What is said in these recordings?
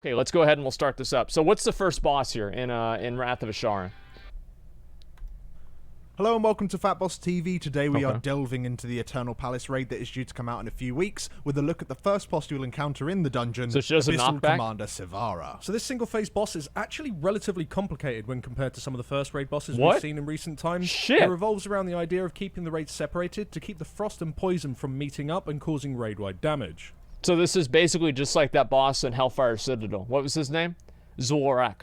Okay, let's go ahead and we'll start this up. So what's the first boss here in Wrath of Azshara? Hello and welcome to FATBOSS TV. Today we are delving into the Eternal Palace raid that is due to come out in a few weeks, with a look at the first boss you'll encounter in the dungeon, so just Abyssal Commander Sivara. So this single-phase boss is actually relatively complicated when compared to some of the first raid bosses we've seen in recent times. Shit. It revolves around the idea of keeping the raids separated to keep the frost and poison from meeting up and causing raid-wide damage. So this is basically just like that boss in Hellfire Citadel. What was his name? Zul'Arak.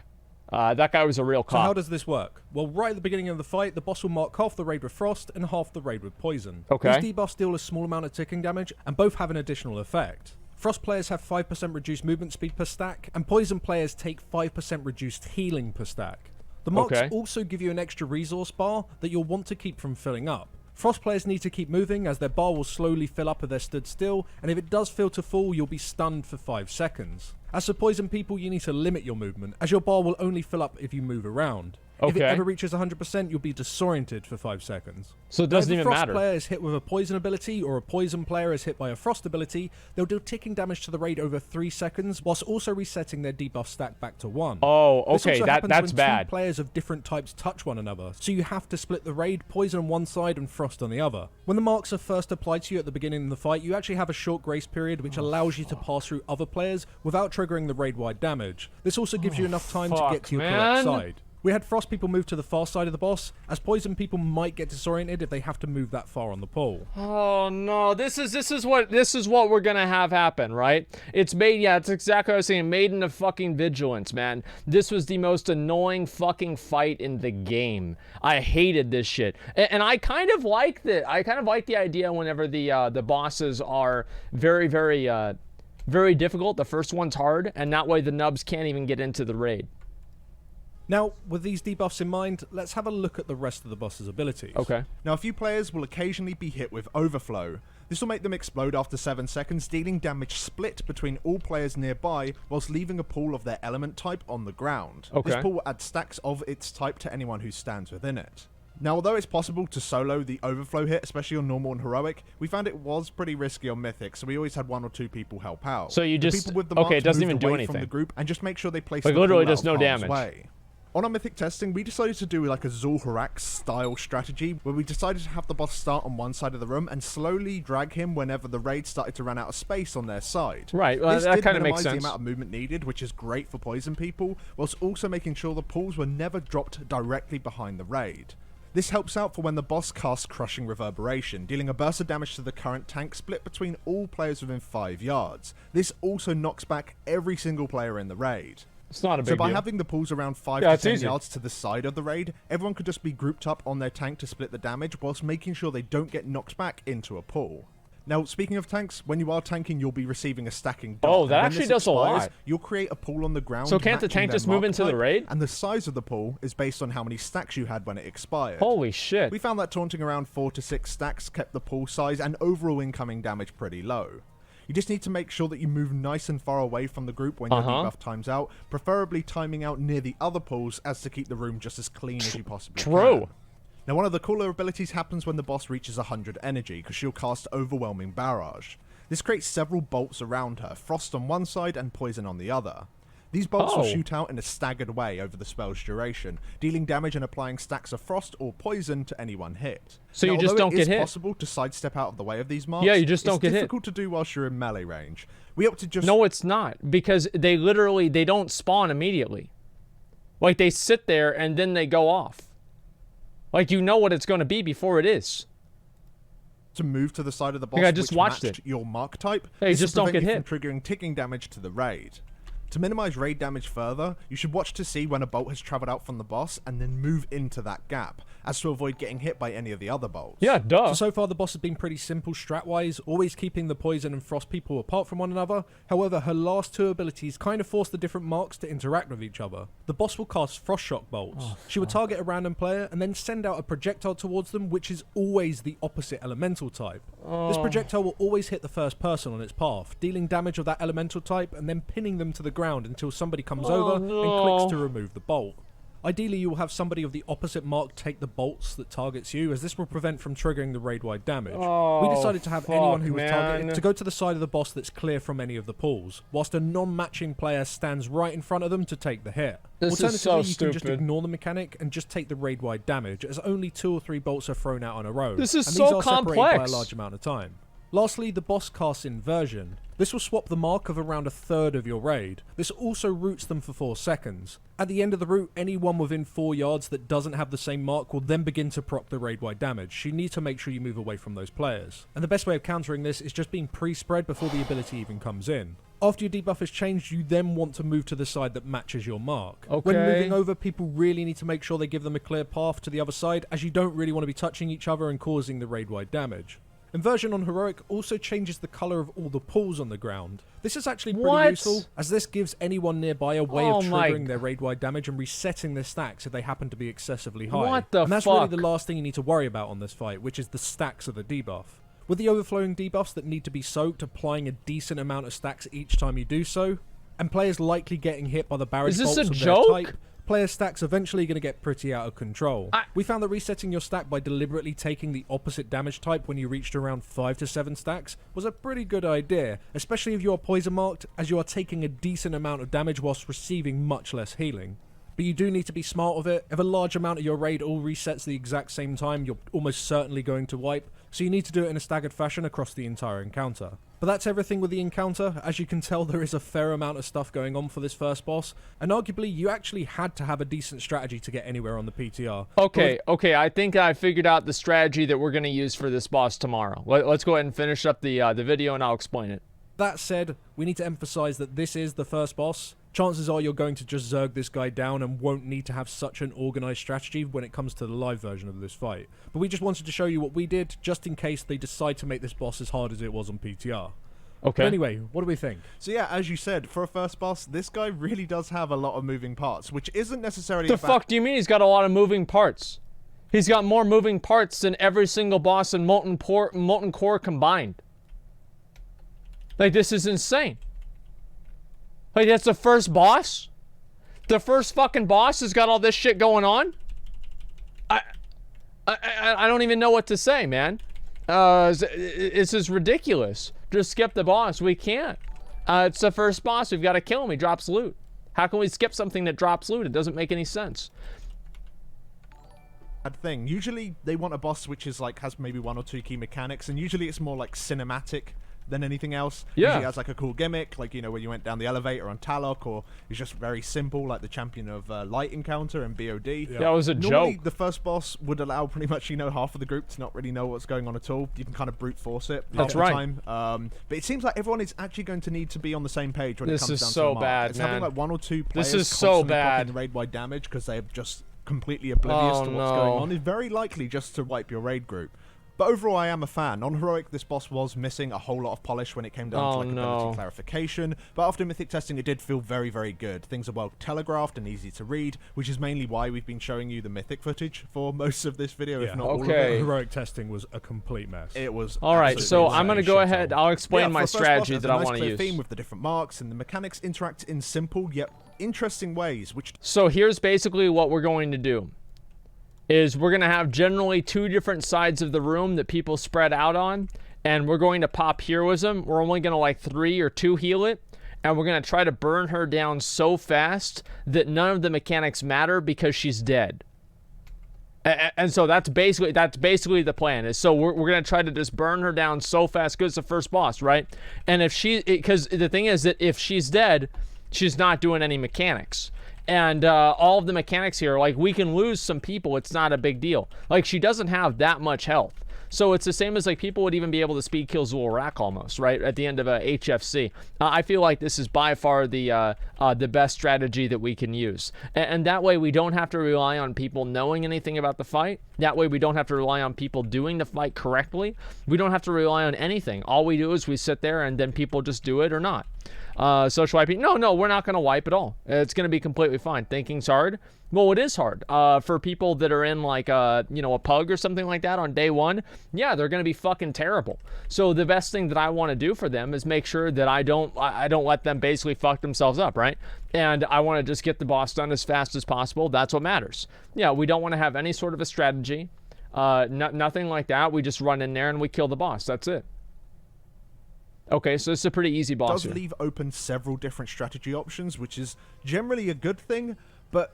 That guy was a real cop. So how does this work? Well, right at the beginning of the fight, the boss will mark half the raid with frost and half the raid with poison. Okay. These debuffs deal a small amount of ticking damage, and both have an additional effect. Frost players have 5% reduced movement speed per stack, and poison players take 5% reduced healing per stack. The marks also give you an extra resource bar that you'll want to keep from filling up. Frost players need to keep moving as their bar will slowly fill up if they're stood still, and if it does fail to full, you'll be stunned for 5 seconds. As for poison people, you need to limit your movement, as your bar will only fill up if you move around. If it ever reaches 100%, you'll be disoriented for 5 seconds. So it doesn't even matter. If a frost player is hit with a poison ability, or a poison player is hit by a frost ability, they'll do ticking damage to the raid over 3 seconds, whilst also resetting their debuff stack back to 1. Oh, okay, that's when bad. Two players of different types touch one another, so you have to split the raid, poison on one side and frost on the other. When the marks are first applied to you at the beginning of the fight, you actually have a short grace period which allows you to pass through other players without triggering the raid-wide damage. This also gives you enough time to get to your correct side. We had frost people move to the far side of the boss, as poison people might get disoriented if they have to move that far on the pole. Oh no, this is what we're gonna have happen, right? It's made, yeah, it's exactly what I was saying, Maiden of fucking Vigilance, man. This was the most annoying fucking fight in the game. I hated this shit. And I kind of liked it. I kind of like the idea whenever the bosses are very, very difficult. The first one's hard, and that way the nubs can't even get into the raid. Now, with these debuffs in mind, let's have a look at the rest of the boss's abilities. Okay. Now, a few players will occasionally be hit with Overflow. This will make them explode after 7 seconds, dealing damage split between all players nearby, whilst leaving a pool of their element type on the ground. Okay. This pool will add stacks of its type to anyone who stands within it. Now, although it's possible to solo the Overflow hit, especially on Normal and Heroic, we found it was pretty risky on Mythic, so we always had 1 or 2 people help out. So you just, the people with the okay, it doesn't even moved do away anything. from the group, and just make sure they place like the literally pool does out of no harm's damage. way. On our Mythic testing, we decided to do like a Zul'Arak style strategy, where we decided to have the boss start on one side of the room and slowly drag him whenever the raid started to run out of space on their side. Right, well, that kind of makes sense. The amount of movement needed, which is great for poison people, whilst also making sure the pools were never dropped directly behind the raid. This helps out for when the boss casts Crushing Reverberation, dealing a burst of damage to the current tank split between all players within 5 yards. This also knocks back every single player in the raid. It's not a big deal. So by deal. having the pools around 5 to 10 yards to the side of the raid, everyone could just be grouped up on their tank to split the damage, whilst making sure they don't get knocked back into a pool. Now, speaking of tanks, when you are tanking, you'll be receiving a stacking dot. Oh, that actually does a lot. You'll create a pool on the ground. So can't the tank just move into the raid? And the size of the pool is based on how many stacks you had when it expired. Holy shit. We found that taunting around 4 to 6 stacks kept the pool size and overall incoming damage pretty low. You just need to make sure that you move nice and far away from the group when your debuff times out, preferably timing out near the other pools as to keep the room just as clean as you possibly can. Now, one of the cooler abilities happens when the boss reaches 100 energy, because she'll cast Overwhelming Barrage. This creates several bolts around her, frost on one side and poison on the other. These bolts will shoot out in a staggered way over the spell's duration, dealing damage and applying stacks of frost or poison to anyone hit. So you just don't get hit. It is possible to sidestep out of the way of these marks. Yeah, you just don't get hit. It's difficult to do whilst you're in melee range. We opt to just... No, it's not, because they don't spawn immediately. Like, they sit there and then they go off. Like, you know what it's going to be before it is. To move to the side of the boss, I just watched it. Your mark type. Hey, just don't get hit. From triggering ticking damage to the raid. To minimize raid damage further, you should watch to see when a bolt has traveled out from the boss and then move into that gap, as to avoid getting hit by any of the other bolts. Yeah, duh. So far the boss has been pretty simple strat-wise, always keeping the poison and frost people apart from one another. However, her last 2 abilities kind of force the different marks to interact with each other. The boss will cast Frost Shock bolts. She will target a random player and then send out a projectile towards them, which is always the opposite elemental type. This projectile will always hit the first person on its path, dealing damage of that elemental type and then pinning them to the ground until somebody comes over and clicks to remove the bolt. Ideally, you will have somebody of the opposite mark take the bolts that targets you, as this will prevent from triggering the raid-wide damage. We decided to have anyone who was targeted to go to the side of the boss that's clear from any of the pools, whilst a non-matching player stands right in front of them to take the hit. Alternatively, you can just ignore the mechanic and just take the raid-wide damage, as only 2 or 3 bolts are thrown out on a row. This is and so these are complex. separated by a large amount of time. Lastly, the boss cast inversion. This will swap the mark of around a third of your raid. This also routes them for 4 seconds. At the end of the route, anyone within 4 yards that doesn't have the same mark will then begin to proc the raid-wide damage. You need to make sure you move away from those players. And the best way of countering this is just being pre-spread before the ability even comes in. After your debuff is changed, you then want to move to the side that matches your mark. Okay. When moving over, people really need to make sure they give them a clear path to the other side, as you don't really want to be touching each other and causing the raid-wide damage. Inversion on Heroic also changes the colour of all the pools on the ground. This is actually pretty useful, as this gives anyone nearby a way of triggering their raid-wide damage and resetting their stacks if they happen to be excessively high. And that's really the last thing you need to worry about on this fight, which is the stacks of the debuff. With the overflowing debuffs that need to be soaked, applying a decent amount of stacks each time you do so, and players likely getting hit by the barrage bolts of their type, player stacks eventually going to get pretty out of control. We found that resetting your stack by deliberately taking the opposite damage type when you reached around 5 to 7 stacks was a pretty good idea, especially if you are poison marked, as you are taking a decent amount of damage whilst receiving much less healing. But you do need to be smart with it. If a large amount of your raid all resets the exact same time, you're almost certainly going to wipe, so you need to do it in a staggered fashion across the entire encounter. But that's everything with the encounter. As you can tell, there is a fair amount of stuff going on for this first boss, and arguably you actually had to have a decent strategy to get anywhere on the PTR. Okay, I think I figured out the strategy that we're going to use for this boss tomorrow. Let's go ahead and finish up the video and I'll explain it. That said, we need to emphasize that this is the first boss. Chances are you're going to just zerg this guy down and won't need to have such an organized strategy when it comes to the live version of this fight. But we just wanted to show you what we did, just in case they decide to make this boss as hard as it was on PTR. Okay. But anyway, what do we think? So yeah, as you said, for a first boss, this guy really does have a lot of moving parts, which isn't necessarily The fuck do you mean he's got a lot of moving parts? He's got more moving parts than every single boss in Molten Core combined. Like, this is insane. Like, that's the first boss? The first fucking boss has got all this shit going on? I don't even know what to say, man. This is ridiculous. Just skip the boss. We can't. It's the first boss. We've got to kill him. He drops loot. How can we skip something that drops loot? It doesn't make any sense. Thing. Usually they want a boss which is like has maybe 1 or 2 key mechanics, and usually it's more like cinematic than anything else. Yeah. Usually has like a cool gimmick, like, you know, when you went down the elevator on Talok, or it's just very simple, like the Champion of Light encounter in BOD. Yeah, it was a Normally, joke. the first boss would allow pretty much, you know, half of the group to not really know what's going on at all. You can kind of brute force it. That's half right. the time. But it seems like everyone is actually going to need to be on the same page when This it comes is down so to the mark. bad, It's man. having like 1 or 2 players This is so constantly bad. blocking raid-wide damage because they're just completely oblivious to what's going on is very likely just to wipe your raid group. But overall, I am a fan. On Heroic, this boss was missing a whole lot of polish when it came down to like ability clarification, but after Mythic testing, it did feel very, very good. Things are well telegraphed and easy to read, which is mainly why we've been showing you the Mythic footage for most of this video, if not all of it. Heroic testing was a complete mess. It was. All right, so I'm going to go ahead. I'll explain my strategy that I want to use. Theme with the different marks, and the mechanics interact in simple yet interesting ways. So here's basically what we're going to do. Is we're going to have generally 2 different sides of the room that people spread out on, and we're going to pop heroism. We're only going to like 3 or 2 heal it, and we're going to try to burn her down so fast that none of the mechanics matter because she's dead. And so that's basically the plan. Is so we're going to try to just burn her down so fast because it's the first boss, right? And if because the thing is that if she's dead, she's not doing any mechanics. And all of the mechanics here, like, we can lose some people. It's not a big deal. Like, she doesn't have that much health. So it's the same as, like, people would even be able to speed kill Zul'Arak almost, right? At the end of a HFC. I feel like this is by far the best strategy that we can use. And that way we don't have to rely on people knowing anything about the fight. That way we don't have to rely on people doing the fight correctly. We don't have to rely on anything. All we do is we sit there and then people just do it or not. social wiping. No, we're not going to wipe at all. It's going to be completely fine. Thinking's hard. Well, it is hard. For people that are in like a pug or something like that on day one, yeah, they're going to be fucking terrible. So the best thing that I want to do for them is make sure that I don't let them basically fuck themselves up, right? And I want to just get the boss done as fast as possible. That's what matters. Yeah, we don't want to have any sort of a strategy. Nothing like that. We just run in there and we kill the boss. That's it. Okay, so it's a pretty easy boss. It does leave open several different strategy options, which is generally a good thing, but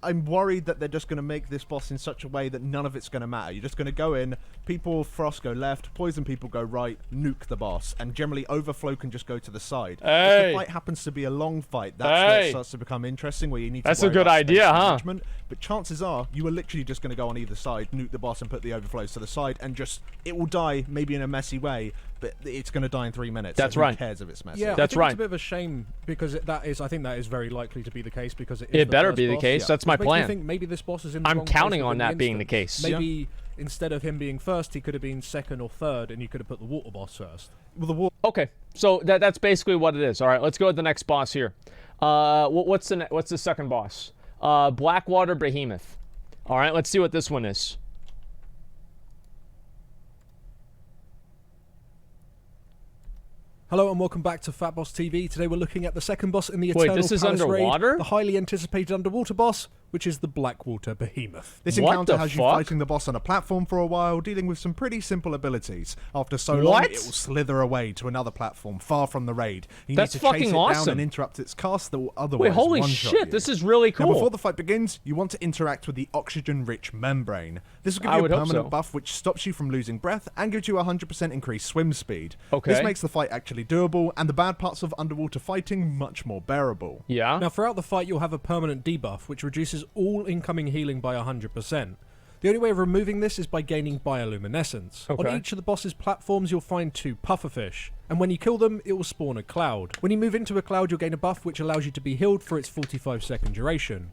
I'm worried that they're just going to make this boss in such a way that none of it's going to matter. You're just going to go in, people frost go left, poison people go right, nuke the boss, and generally overflow can just go to the side. Hey. If the fight happens to be a long fight, that's where it starts to become interesting, where you need to That's worry a good about idea, huh? management. But chances are, you are literally just going to go on either side, nuke the boss and put the overflows to the side, and just, it will die maybe in a messy way, but it's going to die in 3 minutes. That's so right. Who cares if it's messy? Yeah, that's I think right. It's a bit of a shame because I think that is very likely to be the case because it is It the better first be the boss. case. Yeah. That's my Which makes me plan. think maybe this boss is in the I'm wrong counting place on within that the being the instance. case. Maybe instead of him being first, he could have been second or third, and you could have put the water boss first. Well, Okay, so that's basically what it is. All right, let's go to the next boss here. What's the second boss? Blackwater Behemoth. All right, let's see what this one is. Hello and welcome back to FATBOSS TV. Today we're looking at the second boss in the Wait, Eternal this is Palace underwater? raid, the highly anticipated underwater boss, which is the Blackwater Behemoth. This What encounter the has you fuck? fighting the boss on a platform for a while, dealing with some pretty simple abilities. After so long, What? it will slither away to another platform far from the raid. You That's need to chase fucking it awesome. down and interrupt its cast that will otherwise Wait, holy one-shot shit, you. this is really cool. Now, before the fight begins, you want to interact with the oxygen-rich membrane. This will give I you a would hope permanent so. buff which stops you from losing breath and gives you a 100% increased swim speed. Okay. This makes the fight actually doable and the bad parts of underwater fighting much more bearable. Yeah. Now throughout the fight you'll have a permanent debuff which reduces all incoming healing by 100%. The only way of removing this is by gaining bioluminescence. Okay. On each of the boss's platforms you'll find 2 pufferfish, and when you kill them it will spawn a cloud. When you move into a cloud you'll gain a buff which allows you to be healed for its 45-second duration.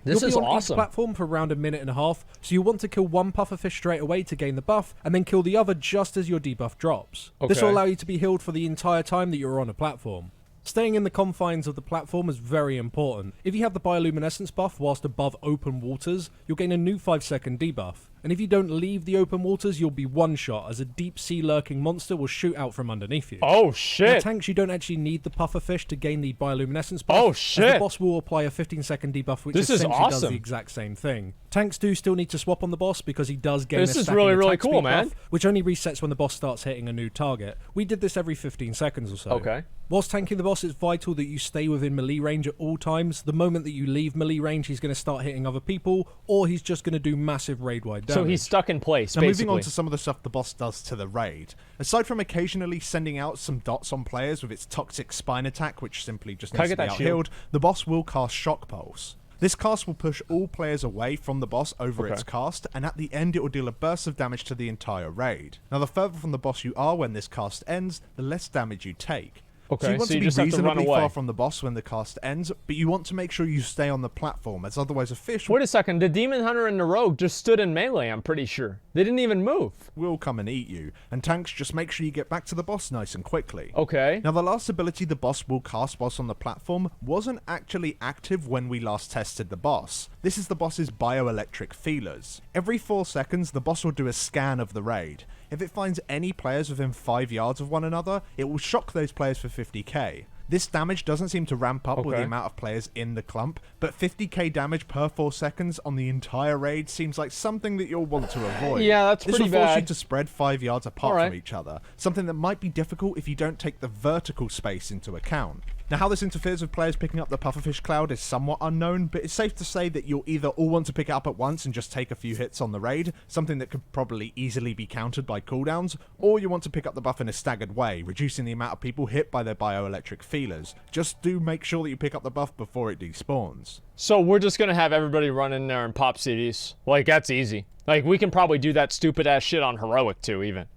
This You'll is be on awesome. each platform for around a minute and a half, so you want to kill one pufferfish straight away to gain the buff, and then kill the other just as your debuff drops. This will Okay. allow you to be healed for the entire time that you're on a platform. Staying in the confines of the platform is very important. If you have the bioluminescence buff whilst above open waters, you'll gain a new 5-second debuff. And if you don't leave the open waters, you'll be one-shot as a deep-sea lurking monster will shoot out from underneath you. Oh Now, shit. tanks, you don't actually need the pufferfish to gain the bioluminescence buff. Oh, as shit. The boss will apply a 15-second debuff, which This is essentially does awesome. the exact same thing. Tanks do still need to swap on the boss because he does gain This a is stacking really, really attack cool, speed man. buff, which only resets when the boss starts hitting a new target. We did this every 15 seconds or so. Okay. Whilst tanking the boss, it's vital that you stay within melee range at all times. The moment that you leave melee range, he's going to start hitting other people, or he's just going to do massive raid-wide damage. So he's stuck in place, Now, basically. moving on to some of the stuff the boss does to the raid. Aside from occasionally sending out some dots on players with its toxic spine attack, which simply just Can I needs to get be that out-healed, the boss will cast Shock Pulse. This cast will push all players away from the boss over its cast, and at the end it will deal a burst of damage to the entire raid. Now, the further from the boss you are when this cast ends, the less damage you take. Okay, So you want so to you be just have to run reasonably away. far from the boss when the cast ends, but you want to make sure you stay on the platform, as otherwise a fish Wait a second, the Demon Hunter and the Rogue just stood in melee, I'm pretty sure. They didn't even move. will come and eat you, and tanks just make sure you get back to the boss nice and quickly. Okay. Now, the last ability the boss will cast whilst on the platform wasn't actually active when we last tested the boss. This is the boss's bioelectric feelers. Every 4 seconds, the boss will do a scan of the raid. If it finds any players within 5 yards of one another, it will shock those players for 50k. This damage doesn't seem to ramp up with the Okay. amount of players in the clump, but 50k damage per 4 seconds on the entire raid seems like something that you'll want to avoid. Yeah, that's This pretty will force you bad. to spread 5 yards apart Alright. from each other, something that might be difficult if you don't take the vertical space into account. Now, how this interferes with players picking up the pufferfish cloud is somewhat unknown, but it's safe to say that you'll either all want to pick it up at once and just take a few hits on the raid, something that could probably easily be countered by cooldowns, or you want to pick up the buff in a staggered way, reducing the amount of people hit by their bioelectric feelers. Just do make sure that you pick up the buff before it despawns. So we're just gonna have everybody run in there and pop CDs. Like, that's easy. Like, we can probably do that stupid ass shit on Heroic too, even.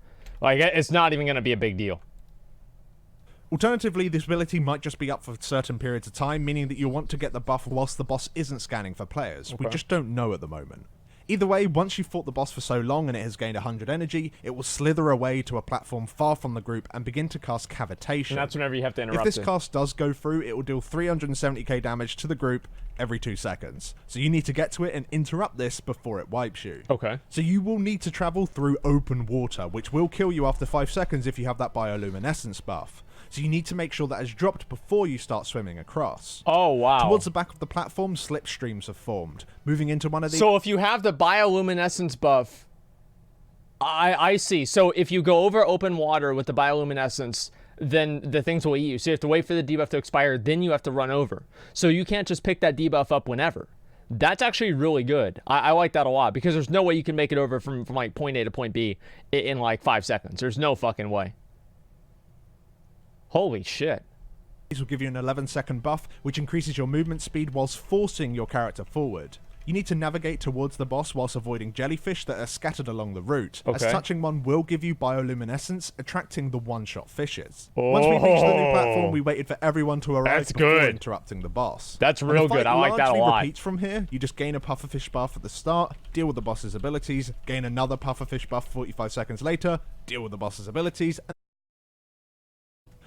Like, it's not even gonna be a big deal. Alternatively, this ability might just be up for certain periods of time, meaning that you'll want to get the buff whilst the boss isn't scanning for players. We just don't know at the moment. Either way, once you've fought the boss for so long and it has gained 100 energy, it will slither away to a platform far from the group and begin to cast Cavitation. And that's whenever you have to interrupt If this cast does go through, it will deal 370k damage to the group every 2 seconds. So you need to get to it and interrupt this before it wipes you. Okay. So you will need to travel through open water, which will kill you after 5 seconds if you have that bioluminescence buff. So you need to make sure that is dropped before you start swimming across. Oh, wow. Towards the back of the platform, slipstreams have formed. Moving into one of these... So if you have the bioluminescence buff... I see. So if you go over open water with the bioluminescence, then the things will eat you. So you have to wait for the debuff to expire, then you have to run over. So you can't just pick that debuff up whenever. That's actually really good. I like that a lot, because there's no way you can make it over from like point A to point B in like 5 seconds. There's no fucking way. Holy shit. These will give you an 11-second buff, which increases your movement speed whilst forcing your character forward. You need to navigate towards the boss whilst avoiding jellyfish that are scattered along the route, as touching one will give you bioluminescence, attracting the one-shot fishes. Once we reached the new platform, we waited for everyone to arrive before interrupting the boss. That's real good. I like that a lot. Repeats from here. You just gain a pufferfish buff at the start, deal with the boss's abilities, gain another pufferfish buff 45 seconds later, deal with the boss's abilities.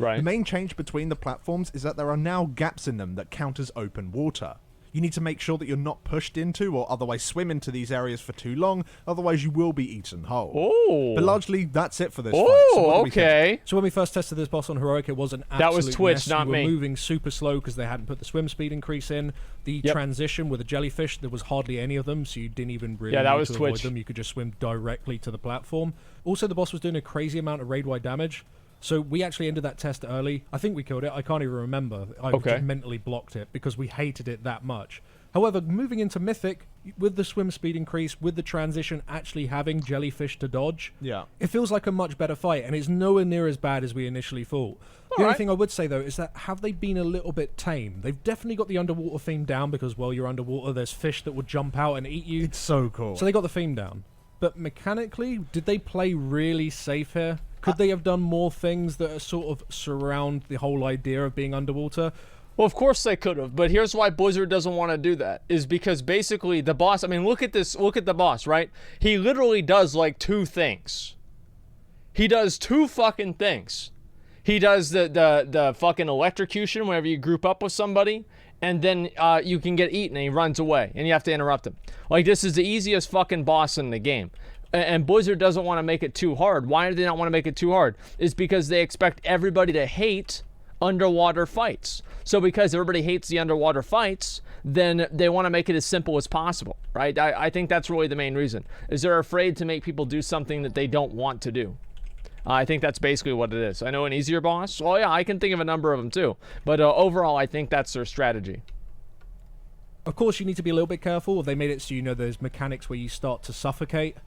Right. The main change between the platforms is that there are now gaps in them that count as open water. You need to make sure that you're not pushed into or otherwise swim into these areas for too long, otherwise you will be eaten whole. Oh. But largely, that's it for this fight. So okay. So when we first tested this boss on Heroic, it was an absolute That was Twitch, mess. not we me. were moving super slow because they hadn't put the swim speed increase in. The transition with the jellyfish, there was hardly any of them, so you didn't even really need to avoid them. You could just swim directly to the platform. Also, the boss was doing a crazy amount of raid-wide damage. So we actually ended that test early. I think we killed it. I can't even remember. I just mentally blocked it because we hated it that much. However, moving into Mythic, with the swim speed increase, with the transition actually having jellyfish to dodge, it feels like a much better fight, and it's nowhere near as bad as we initially thought. The only thing I would say, though, is that have they been a little bit tame? They've definitely got the underwater theme down because, well, you're underwater, there's fish that will jump out and eat you. It's so cool. So they got the theme down. But mechanically, did they play really safe here? Could they have done more things that are sort of surround the whole idea of being underwater? Well, of course they could have, but here's why Blizzard doesn't want to do that, is because basically the boss, I mean, look at this, look at the boss, right? He literally does like 2 things. He does 2 fucking things. He does the fucking electrocution whenever you group up with somebody, and then you can get eaten and he runs away, and you have to interrupt him. Like, this is the easiest fucking boss in the game. And Blizzard doesn't want to make it too hard. Why do they not want to make it too hard? It's because they expect everybody to hate underwater fights. So because everybody hates the underwater fights, then they want to make it as simple as possible, right? I think that's really the main reason, is they're afraid to make people do something that they don't want to do. I think that's basically what it is. I know an easier boss. Well, yeah, I can think of a number of them too. But overall, I think that's their strategy. Of course, you need to be a little bit careful. They made it so, you know, there's mechanics where you start to suffocate.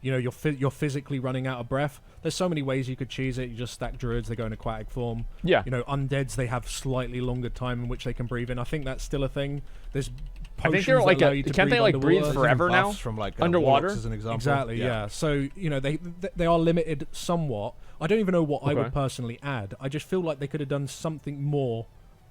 You know, you're physically running out of breath. There's so many ways you could cheese it. You just stack druids, they go in aquatic form. Yeah. You know, undeads, they have slightly longer time in which they can breathe in. I think that's still a thing. There's I think they're like can't they like breathe forever now? From like underwater as an example. Exactly, yeah. So, you know, they are limited somewhat. I don't even know what I would personally add. I just feel like they could have done something more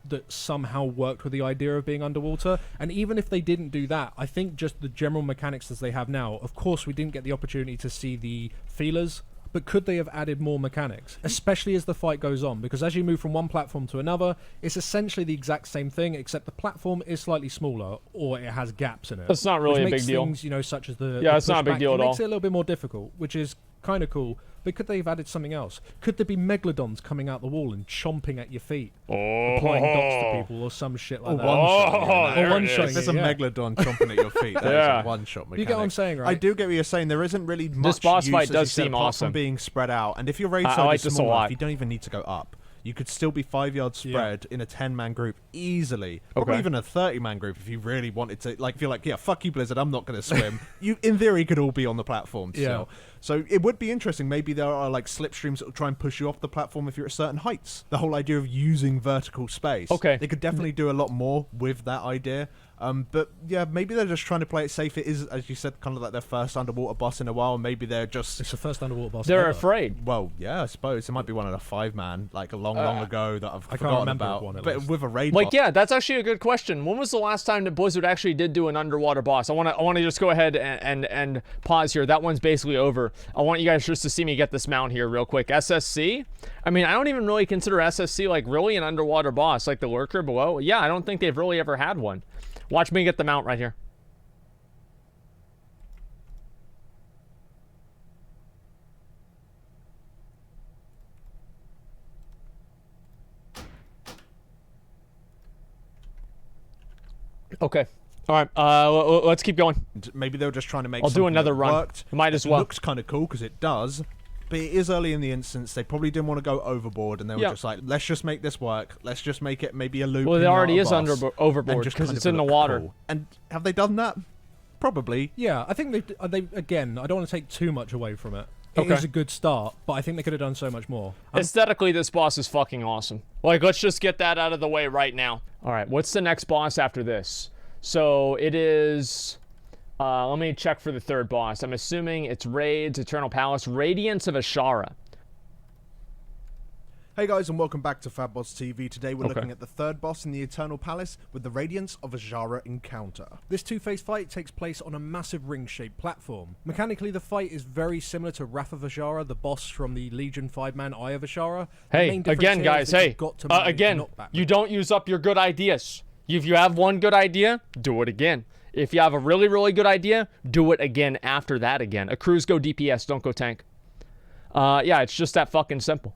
that somehow worked with the idea of being underwater. And even if they didn't do that, I think just the general mechanics as they have now, of course we didn't get the opportunity to see the feelers, but could they have added more mechanics, especially as the fight goes on? Because as you move from one platform to another, it's essentially the exact same thing, except the platform is slightly smaller, or it has gaps in it. That's not really a big deal. Things, you know, such as the it's not a big deal at all. It makes it a little bit more difficult, which is kind of cool. But could they have added something else? Could there be megalodons coming out the wall and chomping at your feet, applying dots to people, or some shit like that? Or one shot. If there's a megalodon chomping at your feet, that is a one-shot mechanic. You get what I'm saying, right? I do get what you're saying. There isn't really much this boss use, fight does as you said, seem apart awesome. from being spread out. And if your raid I size like is this a small lot. enough, you don't even need to go up. You could still be 5 yards spread in a 10-man group easily. Probably even a 30-man group if you really wanted to. Like, feel like, yeah, fuck you, Blizzard, I'm not going to swim. You, in theory, could all be on the platform still. So it would be interesting. Maybe there are like slipstreams that will try and push you off the platform if you're at certain heights. The whole idea of using vertical space. Okay. They could definitely do a lot more with that idea. But yeah, maybe they're just trying to play it safe. It is, as you said, kind of like their first underwater boss in a while. Maybe they're just... It's the first underwater boss They're ever. afraid. Well, yeah, I suppose. It might be one of the 5-man, like a long ago that I've I can't forgotten remember about. one, at But least. with a raid Like, boss. yeah, that's actually a good question. When was the last time that Blizzard actually did do an underwater boss? I want to just go ahead and pause here. That one's basically over. I want you guys just to see me get this mount here real quick. SSC? I mean, I don't even really consider SSC like really an underwater boss, like the lurker below. Yeah, I don't think they've really ever had one. Watch me get the mount right here. Okay. All right. Let's keep going. Maybe they were just trying to make I'll do something another that run. worked. Might as It well. looks kind of cool because it does. But it is early in the instance. They probably didn't want to go overboard, and they were Yeah. just like, "Let's just make this work. Let's just make it maybe a loop." Well, it in already is boss, overboard and just because kind it's of in the look water. cool. And have they done that? Probably. Yeah, I think they again, I don't want to take too much away from it. It Okay. is a good start, but I think they could have done so much more. Aesthetically, this boss is fucking awesome. Like, let's just get that out of the way right now. All right, what's the next boss after this? So it is... let me check for the third boss. I'm assuming it's Raids, Eternal Palace, Radiance of Azshara. Hey guys, and welcome back to FATBOSS TV. Today we're Okay. looking at the third boss in the Eternal Palace with the Radiance of Azshara encounter. This two-phase fight takes place on a massive ring-shaped platform. Mechanically, the fight is very similar to Wrath of Azshara, the boss from the Legion 5-man Eye of Azshara. The Hey, main difference again, here guys, is that hey. you've got to manage Again, knockback. you don't use up your good ideas. If you have one good idea, do it again. If you have a really, really good idea, do it again after that again. Accrues go DPS, don't go tank. Yeah, it's just that fucking simple.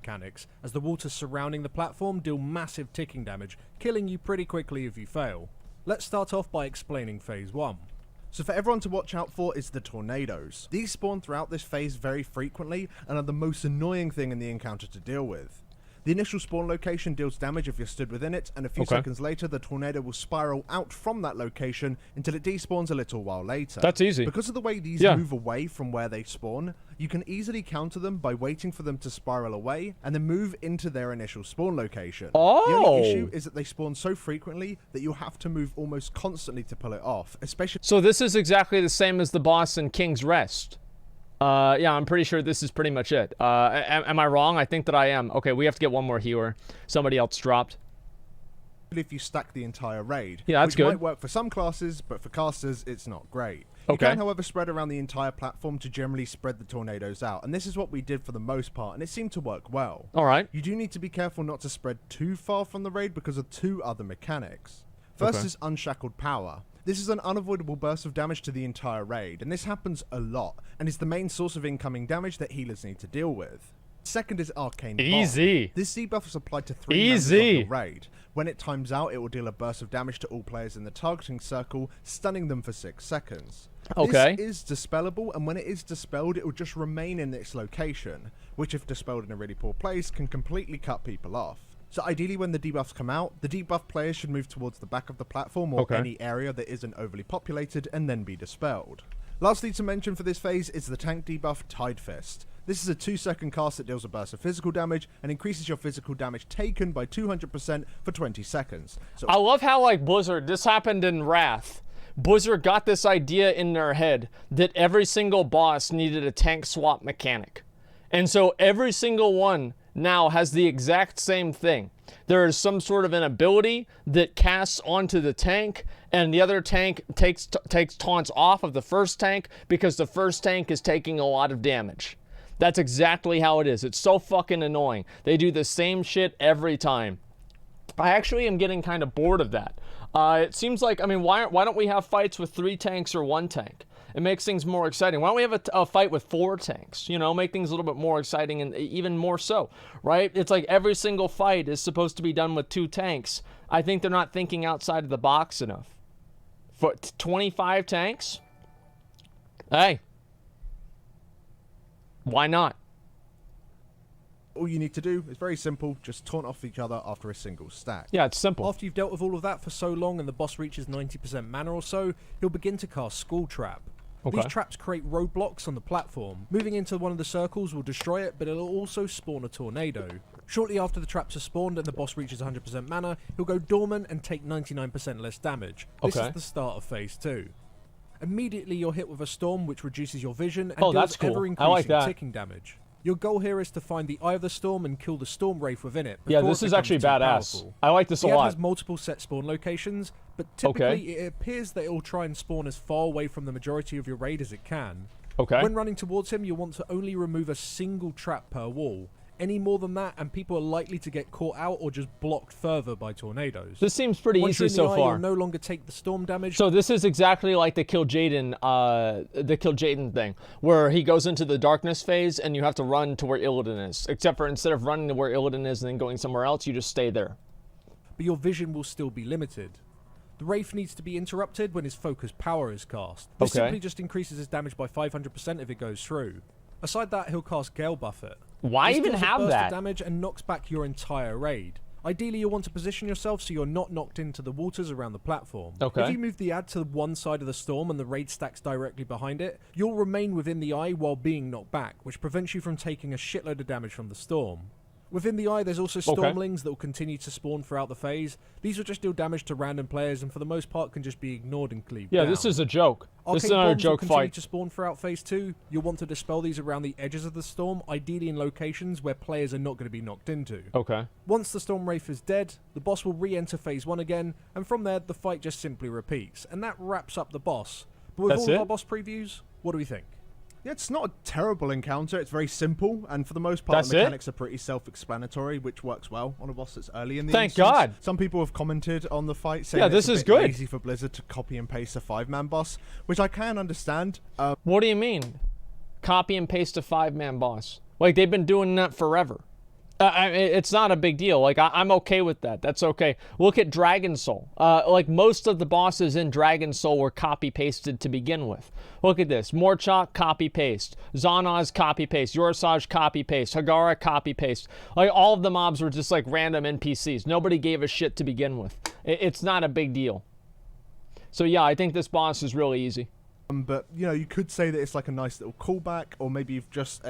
Mechanics, as the waters surrounding the platform deal massive ticking damage, killing you pretty quickly if you fail. Let's start off by explaining Phase 1. So for everyone to watch out for is the tornadoes. These spawn throughout this phase very frequently and are the most annoying thing in the encounter to deal with. The initial spawn location deals damage if you're stood within it, and a few seconds later the tornado will spiral out from that location until it despawns a little while later. That's easy. Because of the way these move away from where they spawn, you can easily counter them by waiting for them to spiral away and then move into their initial spawn location. The only issue is that they spawn so frequently that you have to move almost constantly to pull it off, especially... So this is exactly the same as the boss in King's Rest. Yeah, I'm pretty sure this is pretty much it. Am I wrong? I think that I am. Okay, we have to get one more healer. Somebody else dropped. if you stack the entire raid. Yeah, that's which good. might work for some classes, but for casters, it's not great. Okay. You can, however, spread around the entire platform to generally spread the tornadoes out, and this is what we did for the most part, and it seemed to work well. All right. You do need to be careful not to spread too far from the raid because of two other mechanics. First is Unshackled Power. This is an unavoidable burst of damage to the entire raid, and this happens a lot, and is the main source of incoming damage that healers need to deal with. Second is Arcane Easy. Bomb. This debuff is applied to 3 members of the raid. When it times out, it will deal a burst of damage to all players in the targeting circle, stunning them for 6 seconds. Okay. This is dispellable, and when it is dispelled, it will just remain in its location, which if dispelled in a really poor place, can completely cut people off. So ideally when the debuffs come out, the debuff players should move towards the back of the platform or any area that isn't overly populated and then be dispelled. Lastly to mention for this phase is the tank debuff Tide Fist. This is a 2-second cast that deals a burst of physical damage and increases your physical damage taken by 200% for 20 seconds. So I love how, like, Blizzard, this happened in Wrath. Blizzard got this idea in their head that every single boss needed a tank swap mechanic. And so every single one now has the exact same thing. There is some sort of an ability that casts onto the tank, and the other tank takes taunts off of the first tank because the first tank is taking a lot of damage. That's exactly how it is. It's so fucking annoying. They do the same shit every time. I actually am getting kind of bored of that. It seems like, I mean, why don't we have fights with 3 tanks or 1 tank? It makes things more exciting. Why don't we have a fight with 4 tanks? You know, make things a little bit more exciting and even more so, right? It's like every single fight is supposed to be done with 2 tanks. I think they're not thinking outside of the box enough. For 25 tanks? Hey. Why not? all you need to do is very simple, just taunt off each other after a single stack. Yeah, it's simple. After you've dealt with all of that for so long and the boss reaches 90% mana or so, he'll begin to cast Skull Trap. Okay. These traps create roadblocks on the platform. Moving into one of the circles will destroy it, but it'll also spawn a tornado. Shortly after the traps are spawned and the boss reaches 100% mana, he'll go dormant and take 99% less damage. This is the start of phase 2. Immediately you're hit with a storm which reduces your vision and deals ever-increasing ticking damage. Your goal here is to find the Eye of the Storm and kill the Storm Wraith within it. Yeah, this is actually badass. Powerful. I like this a lot. It has multiple set spawn locations, but typically it appears that it will try and spawn as far away from the majority of your raid as it can. When running towards him, you'll want to only remove a single trap per wall. Any more than that, and people are likely to get caught out or just blocked further by tornadoes. This seems pretty easy so far. You'll no longer take the storm damage. So this is exactly like the Kill Jaden thing, where he goes into the darkness phase and you have to run to where Illidan is. Except for instead of running to where Illidan is and then going somewhere else, you just stay there. But your vision will still be limited. The Wraith needs to be interrupted when his focus power is cast. This simply just increases his damage by 500% if it goes through. Aside that, he'll cast Gale Buffet. Why this even have burst that? Of damage and knocks back your entire raid. Ideally, you'll want to position yourself so you're not knocked into the waters around the platform. If you move the ad to one side of the storm and the raid stacks directly behind it, you'll remain within the eye while being knocked back, which prevents you from taking a shitload of damage from the storm. Within the eye, there's also Stormlings that will continue to spawn throughout the phase. These will just deal damage to random players and for the most part can just be ignored and cleaved down. This is a joke. This is another joke will continue to spawn throughout phase 2. You'll want to dispel these around the edges of the storm, ideally in locations where players are not going to be knocked into. Once the Storm Wraith is dead, the boss will re-enter phase 1 again, and from there, the fight just simply repeats. And that wraps up the boss. But with all of our boss previews, what do we think? Yeah, it's not a terrible encounter. It's very simple, and for the most part, the mechanics are pretty self-explanatory, which works well on a boss that's early in the Thank God. Some people have commented on the fight saying this it's is good. Easy for Blizzard to copy and paste a 5-man boss, which I can understand. What do you mean? Copy and paste a 5-man boss? Like, they've been doing that forever. It's not a big deal. Like, I'm okay with that. That's okay. Look at Dragon Soul. Like, most of the bosses in Dragon Soul were copy-pasted to begin with. Look at this. Morchok, copy-paste. Zanaz, copy-paste. Yorsaj, copy-paste. Hagara, copy-paste. Like, all of the mobs were just, like, random NPCs. Nobody gave a shit to begin with. It's not a big deal. So, yeah, I think this boss is really easy. But, you know, you could say that it's, like, a nice little callback, or maybe just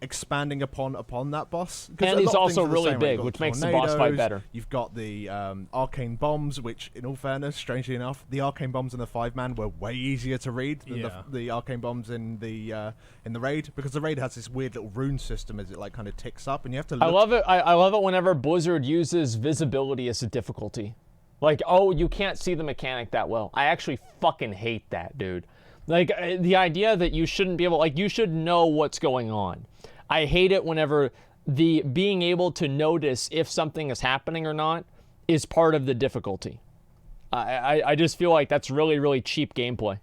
expanding upon that boss. And he's also really big, which makes the boss fight better. You've got the arcane bombs, which, in all fairness, strangely enough, the arcane bombs in the 5-man were way easier to read than the arcane bombs in the raid, because the raid has this weird little rune system as it like kind of ticks up, and you have to look. I love it. I love it whenever Blizzard uses visibility as a difficulty. Like, oh, you can't see the mechanic that well. I actually fucking hate that, dude. Like, the idea that you shouldn't be able, like, you should know what's going on. I hate it whenever the being able to notice if something is happening or not is part of the difficulty. I just feel like that's really, really cheap gameplay.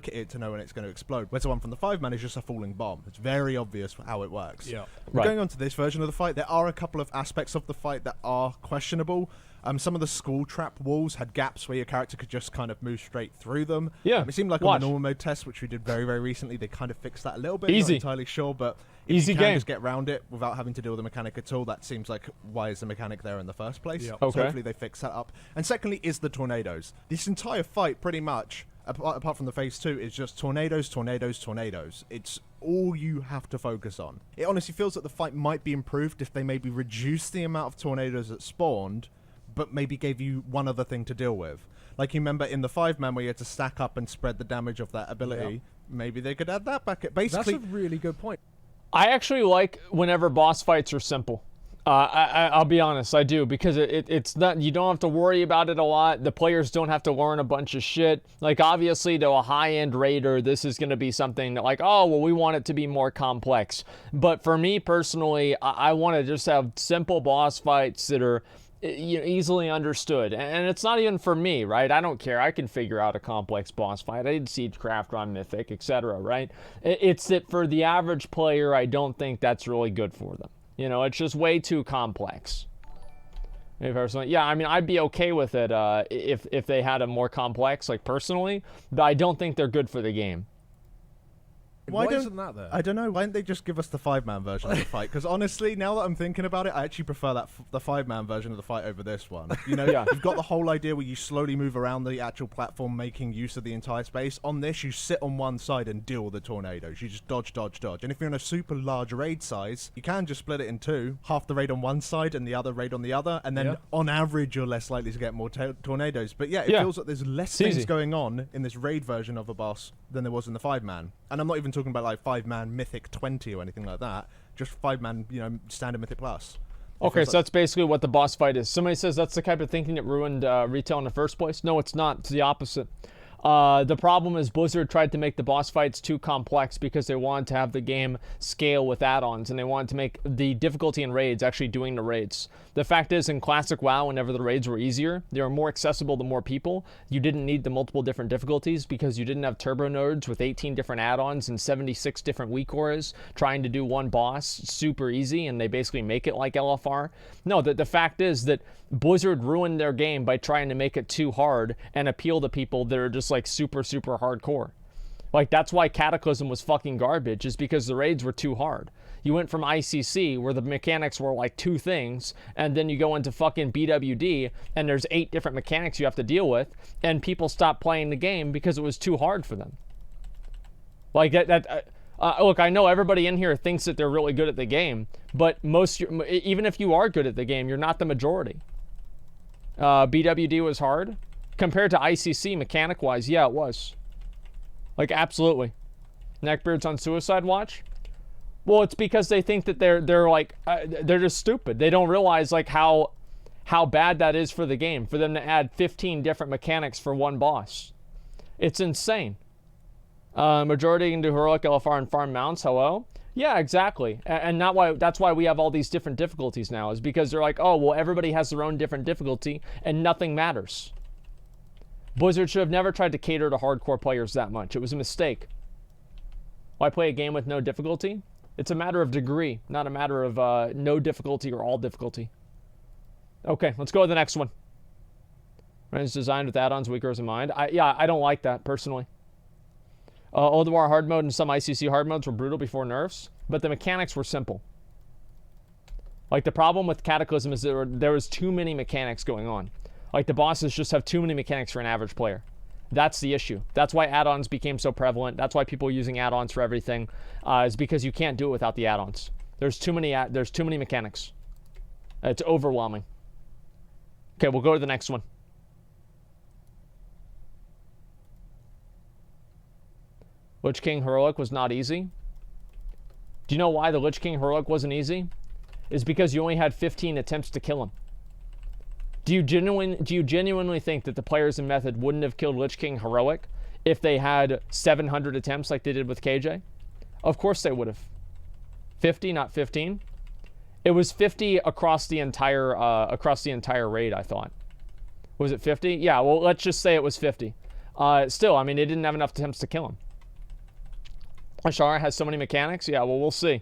It to know when it's going to explode. Whereas the one from the 5-man is just a falling bomb. It's very obvious how it works. Going on to this version of the fight, there are a couple of aspects of the fight that are questionable. Some of the school trap walls had gaps where your character could just kind of move straight through them. It seemed like on the normal mode test, which we did very, very recently, they kind of fixed that a little bit. Easy. Not entirely sure, but if you can just get around it without having to deal with the mechanic at all, that seems like why is the mechanic there in the first place. So hopefully they fix that up. And secondly is the tornadoes. This entire fight, pretty much, apart from the phase 2, is just tornadoes, tornadoes, tornadoes. It's all you have to focus on. It honestly feels that the fight might be improved if they maybe reduced the amount of tornadoes that spawned, but maybe gave you one other thing to deal with. Like, you remember in the 5-man where you had to stack up and spread the damage of that ability, maybe they could add that back. Basically, that's a really good point. I actually like whenever boss fights are simple. I'll be honest, I do, because it's not, you don't have to worry about it a lot. The players don't have to learn a bunch of shit. Like, obviously, to a high-end raider, this is going to be something that, like, oh, well, we want it to be more complex. But for me, personally, I want to just have simple boss fights that are easily understood. And it's not even for me, right? I don't care. I can figure out a complex boss fight. I did Siegecraft on Mythic, etc., right? It's that for the average player, I don't think that's really good for them. You know, it's just way too complex. Yeah, I mean, I'd be okay with it if they had a more complex, like, personally, but I don't think they're good for the game. Why isn't that there? I don't know. Why didn't they just give us the 5-man version of the fight? Because honestly, now that I'm thinking about it, I actually prefer the 5-man version of the fight over this one. You know, you've got the whole idea where you slowly move around the actual platform, making use of the entire space. On this, you sit on one side and deal with the tornadoes. You just dodge, dodge, dodge. And if you're in a super large raid size, you can just split it in two. Half the raid on one side and the other raid on the other. And then on average, you're less likely to get more tornadoes. But yeah, it feels like there's less things going on in this raid version of a boss than there was in the 5-man. And I'm not even talking about like 5-man Mythic 20 or anything like that. Just 5-man, you know, standard Mythic Plus. Okay, so that's basically what the boss fight is. Somebody says that's the type of thinking that ruined retail in the first place. No, it's not. It's the opposite. The problem is Blizzard tried to make the boss fights too complex because they wanted to have the game scale with add-ons, and they wanted to make the difficulty in raids actually doing the raids. The fact is, in classic WoW, whenever the raids were easier, they were more accessible to more people. You didn't need the multiple different difficulties because you didn't have turbo nodes with 18 different add-ons and 76 different weak auras trying to do one boss super easy, and they basically make it like LFR. No, the fact is that Blizzard ruined their game by trying to make it too hard and appeal to people that are just like super hardcore. Like, that's why Cataclysm was fucking garbage, is because the raids were too hard. You went from ICC, where the mechanics were like 2 things, and then you go into fucking BWD, and there's 8 different mechanics you have to deal with, and people stopped playing the game because it was too hard for them. Like, look, I know everybody in here thinks that they're really good at the game, but even if you are good at the game, you're not the majority. BWD was hard. Compared to ICC, mechanic-wise, yeah, it was. Like, absolutely. Neckbeard's on suicide watch? Well, it's because they think that they're like, they're just stupid. They don't realize, like, how bad that is for the game, for them to add 15 different mechanics for one boss. It's insane. Majority can do heroic, LFR, and farm mounts, hello? Yeah, exactly. And that's why we have all these different difficulties now, is because they're like, oh, well, everybody has their own different difficulty, and nothing matters. Blizzard should have never tried to cater to hardcore players that much. It was a mistake. Why play a game with no difficulty? It's a matter of degree, not a matter of no difficulty or all difficulty. Okay, let's go to the next one. It's designed with add-ons, weakers in mind. I don't like that, personally. Oldwar hard mode and some ICC hard modes were brutal before nerfs, but the mechanics were simple. Like, the problem with Cataclysm is there was too many mechanics going on. Like, the bosses just have too many mechanics for an average player. That's the issue. That's why add-ons became so prevalent. That's why people are using add-ons for everything, is because you can't do it without the add-ons. There's too many mechanics. It's overwhelming. Okay, we'll go to the next one. Lich King Heroic was not easy. Do you know why the Lich King Heroic wasn't easy? It's because you only had 15 attempts to kill him. Do you genuinely think that the players in Method wouldn't have killed Lich King Heroic if they had 700 attempts like they did with KJ? Of course they would have. 50, not 15. It was 50 across the entire raid, I thought. Was it 50? Yeah, well, let's just say it was 50. Still, I mean, they didn't have enough attempts to kill him. Azshara has so many mechanics? Yeah, well, we'll see.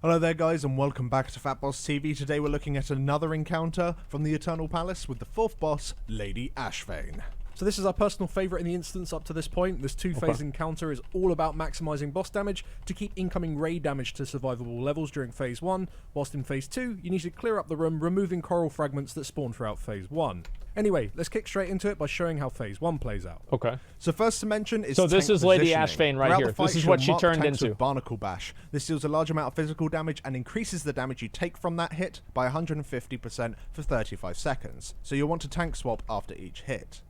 Hello there, guys, and welcome back to FATBOSS TV. Today we're looking at another encounter from the Eternal Palace with the 4th boss, Lady Ashvane. So this is our personal favourite in the instance up to this point. This 2-phase encounter is all about maximising boss damage to keep incoming raid damage to survivable levels during Phase 1, whilst in Phase 2, you need to clear up the room, removing coral fragments that spawn throughout Phase 1. Anyway, let's kick straight into it by showing how Phase 1 plays out. Okay. So first to mention is so this is Lady Ashvane right here. This is what she turned into. Barnacle Bash. This deals a large amount of physical damage and increases the damage you take from that hit by 150% for 35 seconds. So you'll want to tank swap after each hit.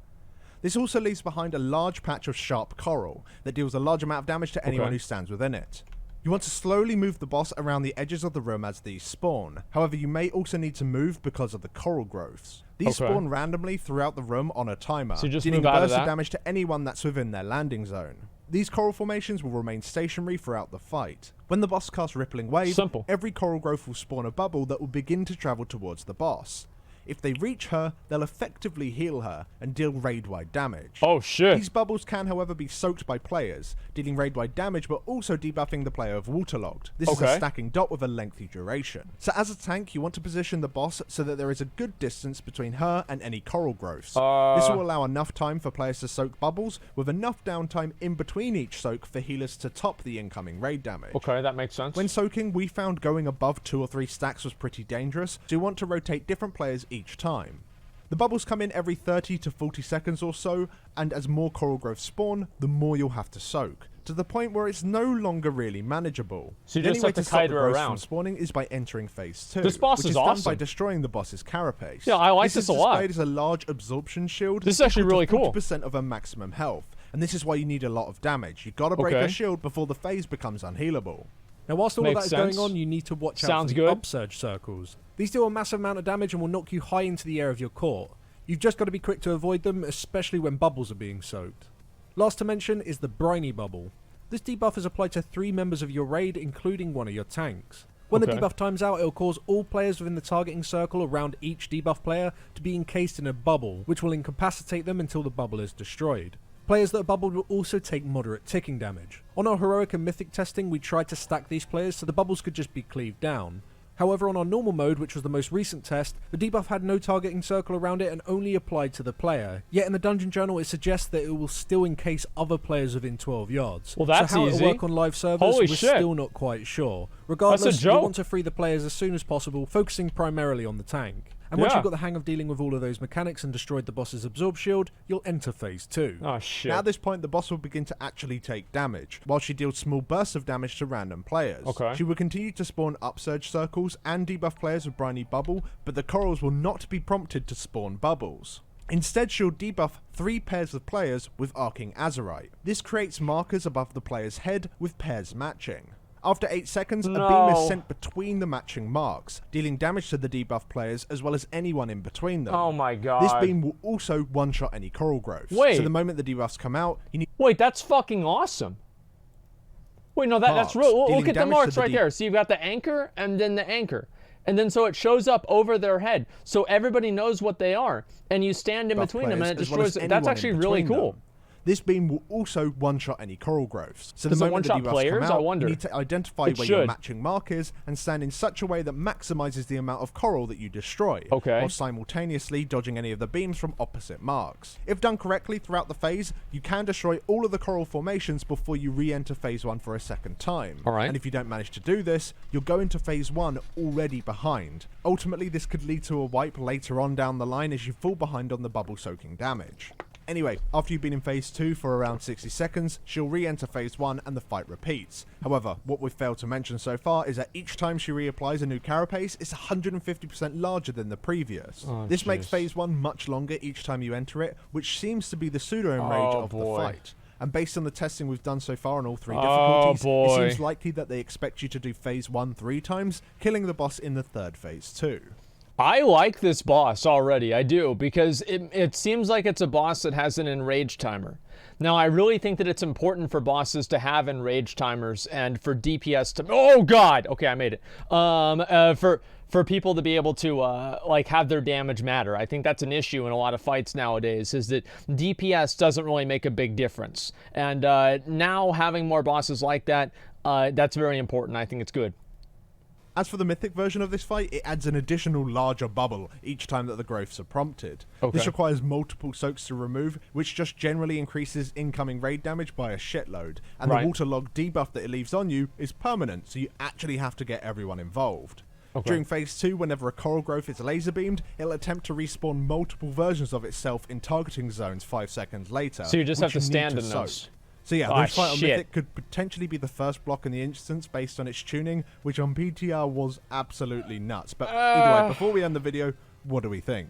This also leaves behind a large patch of sharp coral that deals a large amount of damage to anyone who stands within it. You want to slowly move the boss around the edges of the room as these spawn. However, you may also need to move because of the coral growths. These spawn randomly throughout the room on a timer, so just dealing bursts of damage to anyone that's within their landing zone. These coral formations will remain stationary throughout the fight. When the boss casts Rippling Wave, every coral growth will spawn a bubble that will begin to travel towards the boss. If they reach her, they'll effectively heal her and deal raid-wide damage. Oh shit. These bubbles can, however, be soaked by players, dealing raid-wide damage but also debuffing the player of waterlogged. This is a stacking dot with a lengthy duration. So as a tank, you want to position the boss so that there is a good distance between her and any coral growths. This will allow enough time for players to soak bubbles, with enough downtime in between each soak for healers to top the incoming raid damage. Okay, that makes sense. When soaking, we found going above 2 or 3 stacks was pretty dangerous, so you want to rotate different players each time. The bubbles come in every 30 to 40 seconds or so, and as more coral growths spawn, the more you'll have to soak, to the point where it's no longer really manageable. So you just have to kite her around. Spawning is by entering phase 2, this boss which is done awesome. by destroying the boss's carapace. Yeah, I like this a lot. This is displayed as a large absorption shield. This is actually really cool. 40% of her maximum health, and this is why you need a lot of damage. You gotta break her shield before the phase becomes unhealable. Now, whilst all of that is going on, you need to watch out for the upsurge circles. These do a massive amount of damage and will knock you high into the air of your court. You've just got to be quick to avoid them, especially when bubbles are being soaked. Last to mention is the Briny Bubble. This debuff is applied to 3 members of your raid, including one of your tanks. When the debuff times out, it will cause all players within the targeting circle around each debuff player to be encased in a bubble, which will incapacitate them until the bubble is destroyed. Players that are bubbled will also take moderate ticking damage. On our heroic and mythic testing, we tried to stack these players so the bubbles could just be cleaved down. However, on our normal mode, which was the most recent test, the debuff had no targeting circle around it and only applied to the player. Yet in the dungeon journal, it suggests that it will still encase other players within 12 yards. Well, that's so how easy. it'll work on live servers, we're still not quite sure. Regardless, you want to free the players as soon as possible, focusing primarily on the tank. And once you've got the hang of dealing with all of those mechanics and destroyed the boss's absorb shield, you'll enter phase 2. Oh shit. Now at this point, the boss will begin to actually take damage, while she deals small bursts of damage to random players. She will continue to spawn upsurge circles and debuff players with Briny Bubble, but the corals will not be prompted to spawn bubbles. Instead, she'll debuff 3 pairs of players with Arcane Azshara. This creates markers above the player's head with pairs matching. After 8 seconds, a beam is sent between the matching marks, dealing damage to the debuff players as well as anyone in between them. Oh my god. This beam will also one-shot any coral growths. Wait. So the moment the debuffs come out, you need... Wait, that's fucking awesome. Wait, no, that's real. Look at the marks right there. So you've got the anchor and then the anchor. And then so it shows up over their head. So everybody knows what they are. And you stand in between them and it destroys it. That's actually really cool. This beam will also one-shot any coral growths. So the moment the debuffs come out, you need to identify where your matching mark is and stand in such a way that maximizes the amount of coral that you destroy, while simultaneously dodging any of the beams from opposite marks. If done correctly throughout the phase, you can destroy all of the coral formations before you re-enter phase 1 for a second time. And if you don't manage to do this, you'll go into phase 1 already behind. Ultimately, this could lead to a wipe later on down the line as you fall behind on the bubble soaking damage. Anyway, after you've been in phase 2 for around 60 seconds, she'll re-enter phase 1 and the fight repeats. However, what we've failed to mention so far is that each time she reapplies a new carapace, it's 150% larger than the previous. This makes phase 1 much longer each time you enter it, which seems to be the pseudo-enrage of the fight. And based on the testing we've done so far on all 3 difficulties, it seems likely that they expect you to do phase 1 3 times, killing the boss in the 3rd phase too. I like this boss already, I do, because it seems like it's a boss that has an enrage timer. Now, I really think that it's important for bosses to have enrage timers and for DPS to... Oh, God! Okay, I made it. For people to be able to, like, have their damage matter. I think that's an issue in a lot of fights nowadays, is that DPS doesn't really make a big difference. And now having more bosses like that, that's very important. I think it's good. As for the mythic version of this fight, it adds an additional larger bubble each time that the growths are prompted. This requires multiple soaks to remove, which just generally increases incoming raid damage by a shitload. And the waterlogged debuff that it leaves on you is permanent, so you actually have to get everyone involved. During phase 2, whenever a coral growth is laser beamed, it'll attempt to respawn multiple versions of itself in targeting zones 5 seconds later. So you just have to stand in those. So yeah, this fight on Mythic could potentially be the first block in the instance based on its tuning, which on PTR was absolutely nuts. But either way, before we end the video, what do we think?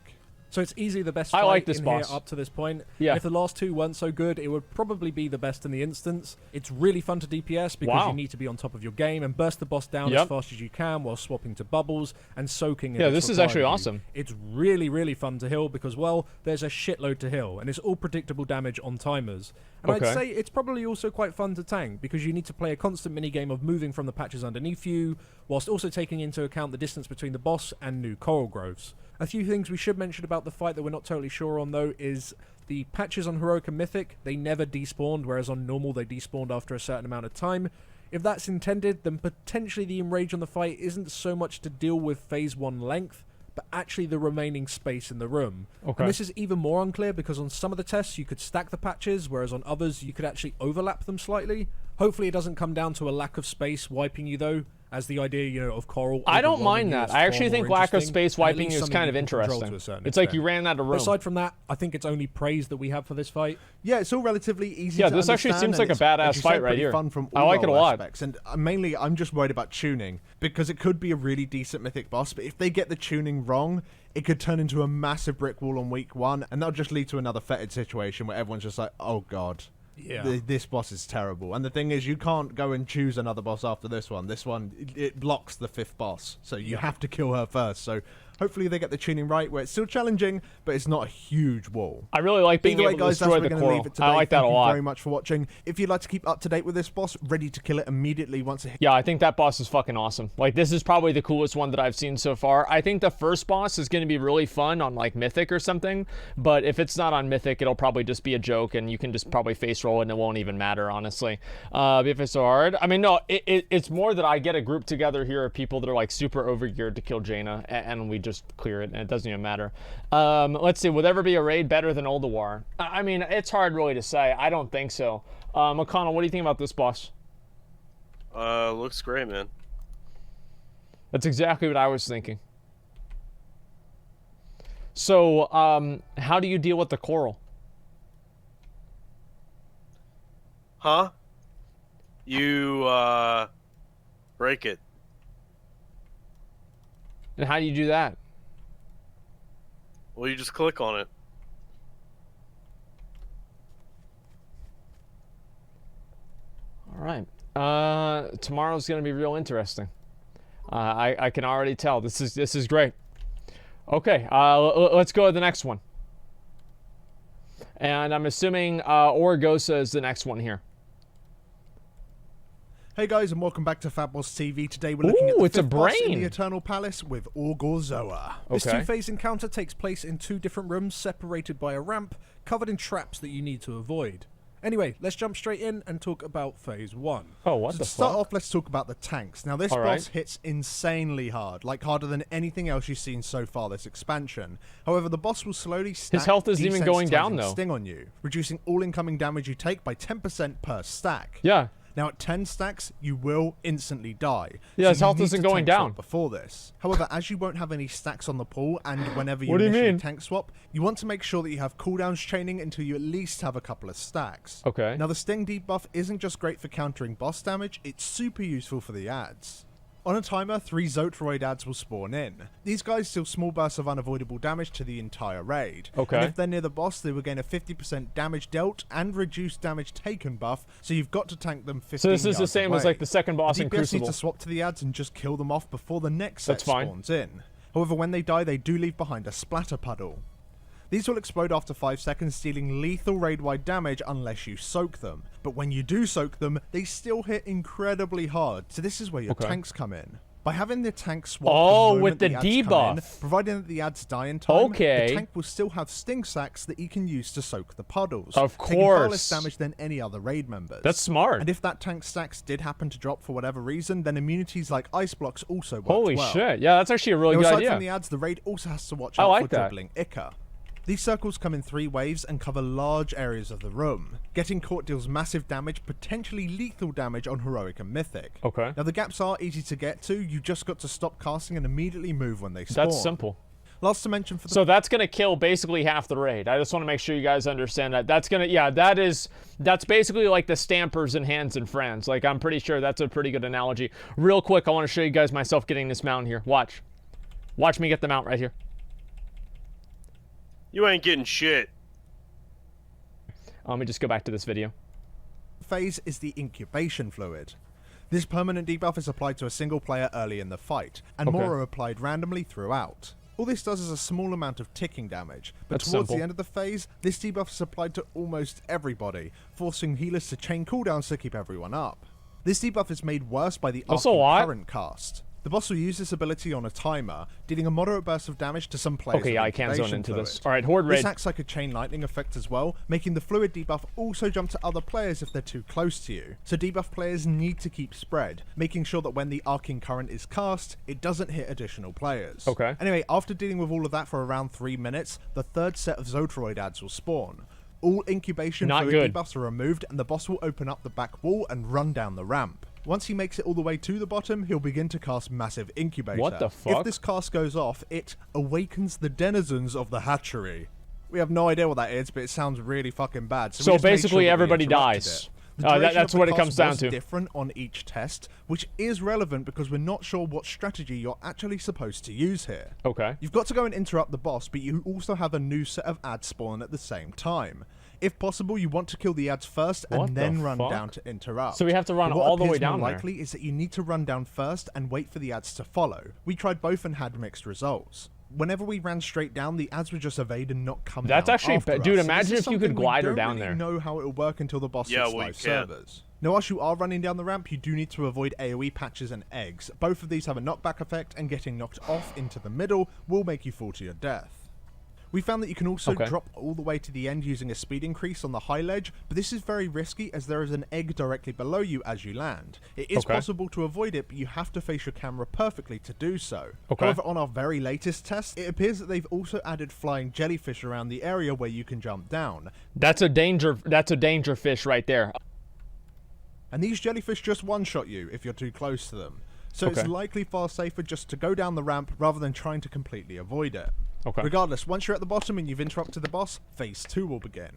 So it's easily the best fight in here up to this point. If the last 2 weren't so good, it would probably be the best in the instance. It's really fun to DPS because you need to be on top of your game and burst the boss down as fast as you can while swapping to bubbles and soaking. Yeah, this is actually awesome. It's really, really fun to heal because, well, there's a shitload to heal and it's all predictable damage on timers. And I'd say it's probably also quite fun to tank because you need to play a constant minigame of moving from the patches underneath you whilst also taking into account the distance between the boss and new coral growths. A few things we should mention about the fight that we're not totally sure on, though, is the patches on Heroic and Mythic, they never despawned, whereas on normal they despawned after a certain amount of time. If that's intended, then potentially the enrage on the fight isn't so much to deal with Phase 1 length, but actually the remaining space in the room. Okay. And this is even more unclear because on some of the tests you could stack the patches, whereas on others you could actually overlap them slightly. Hopefully it doesn't come down to a lack of space wiping you, though, as the idea, you know, of Coral. I don't mind that. I actually think lack of space wiping is kind of interesting. It's like you ran out of room. Aside from that, I think it's only praise that we have for this fight. Yeah, it's all relatively easy to understand. Yeah, this actually seems like a badass fight right here. Fun from I like it a lot. Aspects. And mainly, I'm just worried about tuning, because it could be a really decent Mythic boss, but if they get the tuning wrong, it could turn into a massive brick wall on week 1, and that'll just lead to another fetid situation where everyone's just like, oh god. Yeah. This boss is terrible. And the thing is, you can't go and choose another boss after this one. This one, it blocks the 5th boss. So you have to kill her first. So hopefully they get the tuning right, where it's still challenging, but it's not a huge wall. I really like being able to destroy the coral. I like that a lot. Thank you very much for watching. If you'd like to keep up to date with this boss, ready to kill it immediately once it hits. Yeah, I think that boss is fucking awesome. Like, this is probably the coolest one that I've seen so far. I think the first boss is going to be really fun on, like, Mythic or something, but if it's not on Mythic, it'll probably just be a joke, and you can just probably face roll, and it won't even matter, honestly. If it's so hard. I mean, no, it's more that I get a group together here of people that are, like, super overgeared to kill Jaina, and we just clear it, and it doesn't even matter. Let's see, would there ever be a raid better than Oldawar? I mean, it's hard really to say. I don't think so. McConnell, what do you think about this boss? Looks great, man. That's exactly what I was thinking. So, how do you deal with the coral? Huh? You, break it. And how do you do that? Well, you just click on it. All right. Tomorrow's going to be real interesting. I can already tell. This is great. Okay, let's go to the next one. And I'm assuming Oragosa is the next one here. Hey guys, and welcome back to FATBOSS TV. Today we're looking at the it's a fifth boss in brain. the Eternal Palace with Orgorzoa. This two-phase encounter takes place in 2 different rooms separated by a ramp covered in traps that you need to avoid. Anyway, let's jump straight in and talk about Phase 1. Oh, what so the to start fuck? off, let's talk about the tanks. Now, this boss hits insanely hard, like harder than anything else you've seen so far this expansion. However, the boss will slowly stack his health isn't even going down, though. Sting on you, reducing all incoming damage you take by 10% per stack. Yeah. Now, at 10 stacks, you will instantly die. Yeah, his health isn't going down. Before this. However, as you won't have any stacks on the pool, and whenever you What do you initially mean? tank swap, you want to make sure that you have cooldowns chaining until you at least have a couple of stacks. Okay. Now, the Sting debuff isn't just great for countering boss damage, it's super useful for the adds. On a timer, 3 Zotroid adds will spawn in. These guys deal small bursts of unavoidable damage to the entire raid. Okay. And if they're near the boss, they will gain a 50% damage dealt and reduced damage taken buff, so you've got to tank them 15 So this is the yards same away. as like the second boss The in DPS need Crucible. to swap to the adds and just kill them off before the next set That's fine. spawns in. However, when they die, they do leave behind a splatter puddle. These will explode after 5 seconds, dealing lethal raid-wide damage unless you soak them. But when you do soak them, they still hit incredibly hard, so this is where your tanks come in. By having the tank swap with the adds come in, debuff. providing that the adds die in time, Okay. the tank will still have sting sacks that you can use to soak the puddles. Of taking far course. less damage than any other raid members. That's smart. And if that tank stacks did happen to drop for whatever reason, then immunities like ice blocks also work Holy well. shit. Yeah, that's actually a really Now, good aside idea. from the adds, the raid also has to watch I out like for that. dribbling Ica. These circles come in 3 waves and cover large areas of the room. Getting caught deals massive damage, potentially lethal damage on Heroic and Mythic. Okay. Now the gaps are easy to get to, you just got to stop casting and immediately move when they spawn. That's simple. Last to mention for the So that's going to kill basically half the raid. I just want to make sure you guys understand that. That's going to, yeah, that's basically like the Stampers in Hands and Friends. Like, I'm pretty sure that's a pretty good analogy. Real quick, I want to show you guys myself getting this mount here. Watch. Watch me get the mount right here. You ain't getting shit. Let me just go back to this video. phase is the incubation fluid. This permanent debuff is applied to a single player early in the fight, and more are applied randomly throughout. All this does is a small amount of ticking damage, but That's towards simple. the end of the phase, this debuff is applied to almost everybody, forcing healers to chain cooldowns to keep everyone up. This debuff is made worse by the That's a Arcane lot. current cast. The boss will use this ability on a timer, dealing a moderate burst of damage to some players. Okay, I can't zone into this. Alright, Horde Raid. This acts like a chain lightning effect as well, making the fluid debuff also jump to other players if they're too close to you. So debuff players need to keep spread, making sure that when the Arcane Current is cast, it doesn't hit additional players. Okay. Anyway, after dealing with all of that for around 3 minutes, the third set of Zotoroid ads will spawn. All incubation fluid debuffs are removed, and the boss will open up the back wall and run down the ramp. Once he makes it all the way to the bottom, he'll begin to cast Massive Incubator. What the fuck? If this cast goes off, it awakens the denizens of the hatchery. We have no idea what that is, but it sounds really fucking bad. So basically everybody dies. That's what it comes down to. Different on each test, which is relevant because we're not sure what strategy you're actually supposed to use here. Okay. You've got to go and interrupt the boss, but you also have a new set of ads spawn at the same time. If possible, you want to kill the ads first and then run down to interrupt. So we have to run all the way down there. What likely is that you need to run down first and wait for the ads to follow. We tried both and had mixed results. Whenever we ran straight down, the ads would just evade and not come down. That's actually, dude, us. imagine if you could glider down there. We don't really know how it will work until the boss hits live servers. Now, whilst you are running down the ramp, you do need to avoid AoE patches and eggs. Both of these have a knockback effect, and getting knocked off into the middle will make you fall to your death. We found that you can also drop all the way to the end using a speed increase on the high ledge, but this is very risky as there is an egg directly below you as you land. It is possible to avoid it, but you have to face your camera perfectly to do so. However, on our very latest test, it appears that they've also added flying jellyfish around the area where you can jump down. That's a danger fish right there. And these jellyfish just one-shot you if you're too close to them. So it's likely far safer just to go down the ramp rather than trying to completely avoid it. Regardless, once you're at the bottom and you've interrupted the boss, Phase 2 will begin.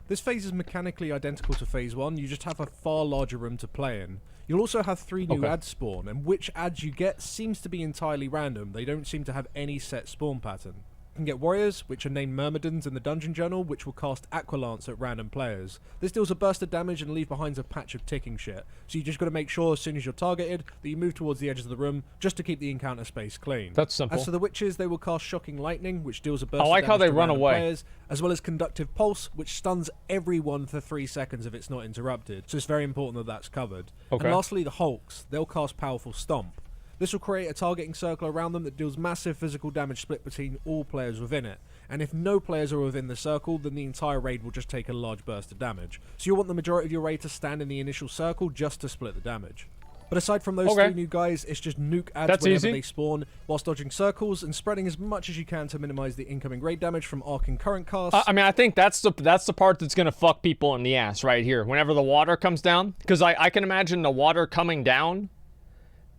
This phase is mechanically identical to Phase 1, you just have a far larger room to play in. You'll also have 3 new ads spawn, and which ads you get seems to be entirely random. They don't seem to have any set spawn pattern. You can get warriors, which are named Myrmidons in the Dungeon Journal, which will cast Aqualance at random players. This deals a burst of damage and leave behind a patch of ticking shit, so you just gotta make sure as soon as you're targeted that you move towards the edges of the room just to keep the encounter space clean. That's simple. As for the witches, they will cast Shocking Lightning, which deals a burst of damage how they to run away. Players, as well as Conductive Pulse, which stuns everyone for 3 seconds if it's not interrupted, so it's very important that that's covered. And lastly, the Hulks. They'll cast Powerful Stomp. This will create a targeting circle around them that deals massive physical damage split between all players within it. And if no players are within the circle, then the entire raid will just take a large burst of damage. So you'll want the majority of your raid to stand in the initial circle just to split the damage. But aside from those 3 new guys, it's just nuke ads whenever they spawn, whilst dodging circles and spreading as much as you can to minimize the incoming raid damage from Arcane Current casts. I mean, I think that's the part that's gonna fuck people in the ass right here. Whenever the water comes down, because I can imagine the water coming down,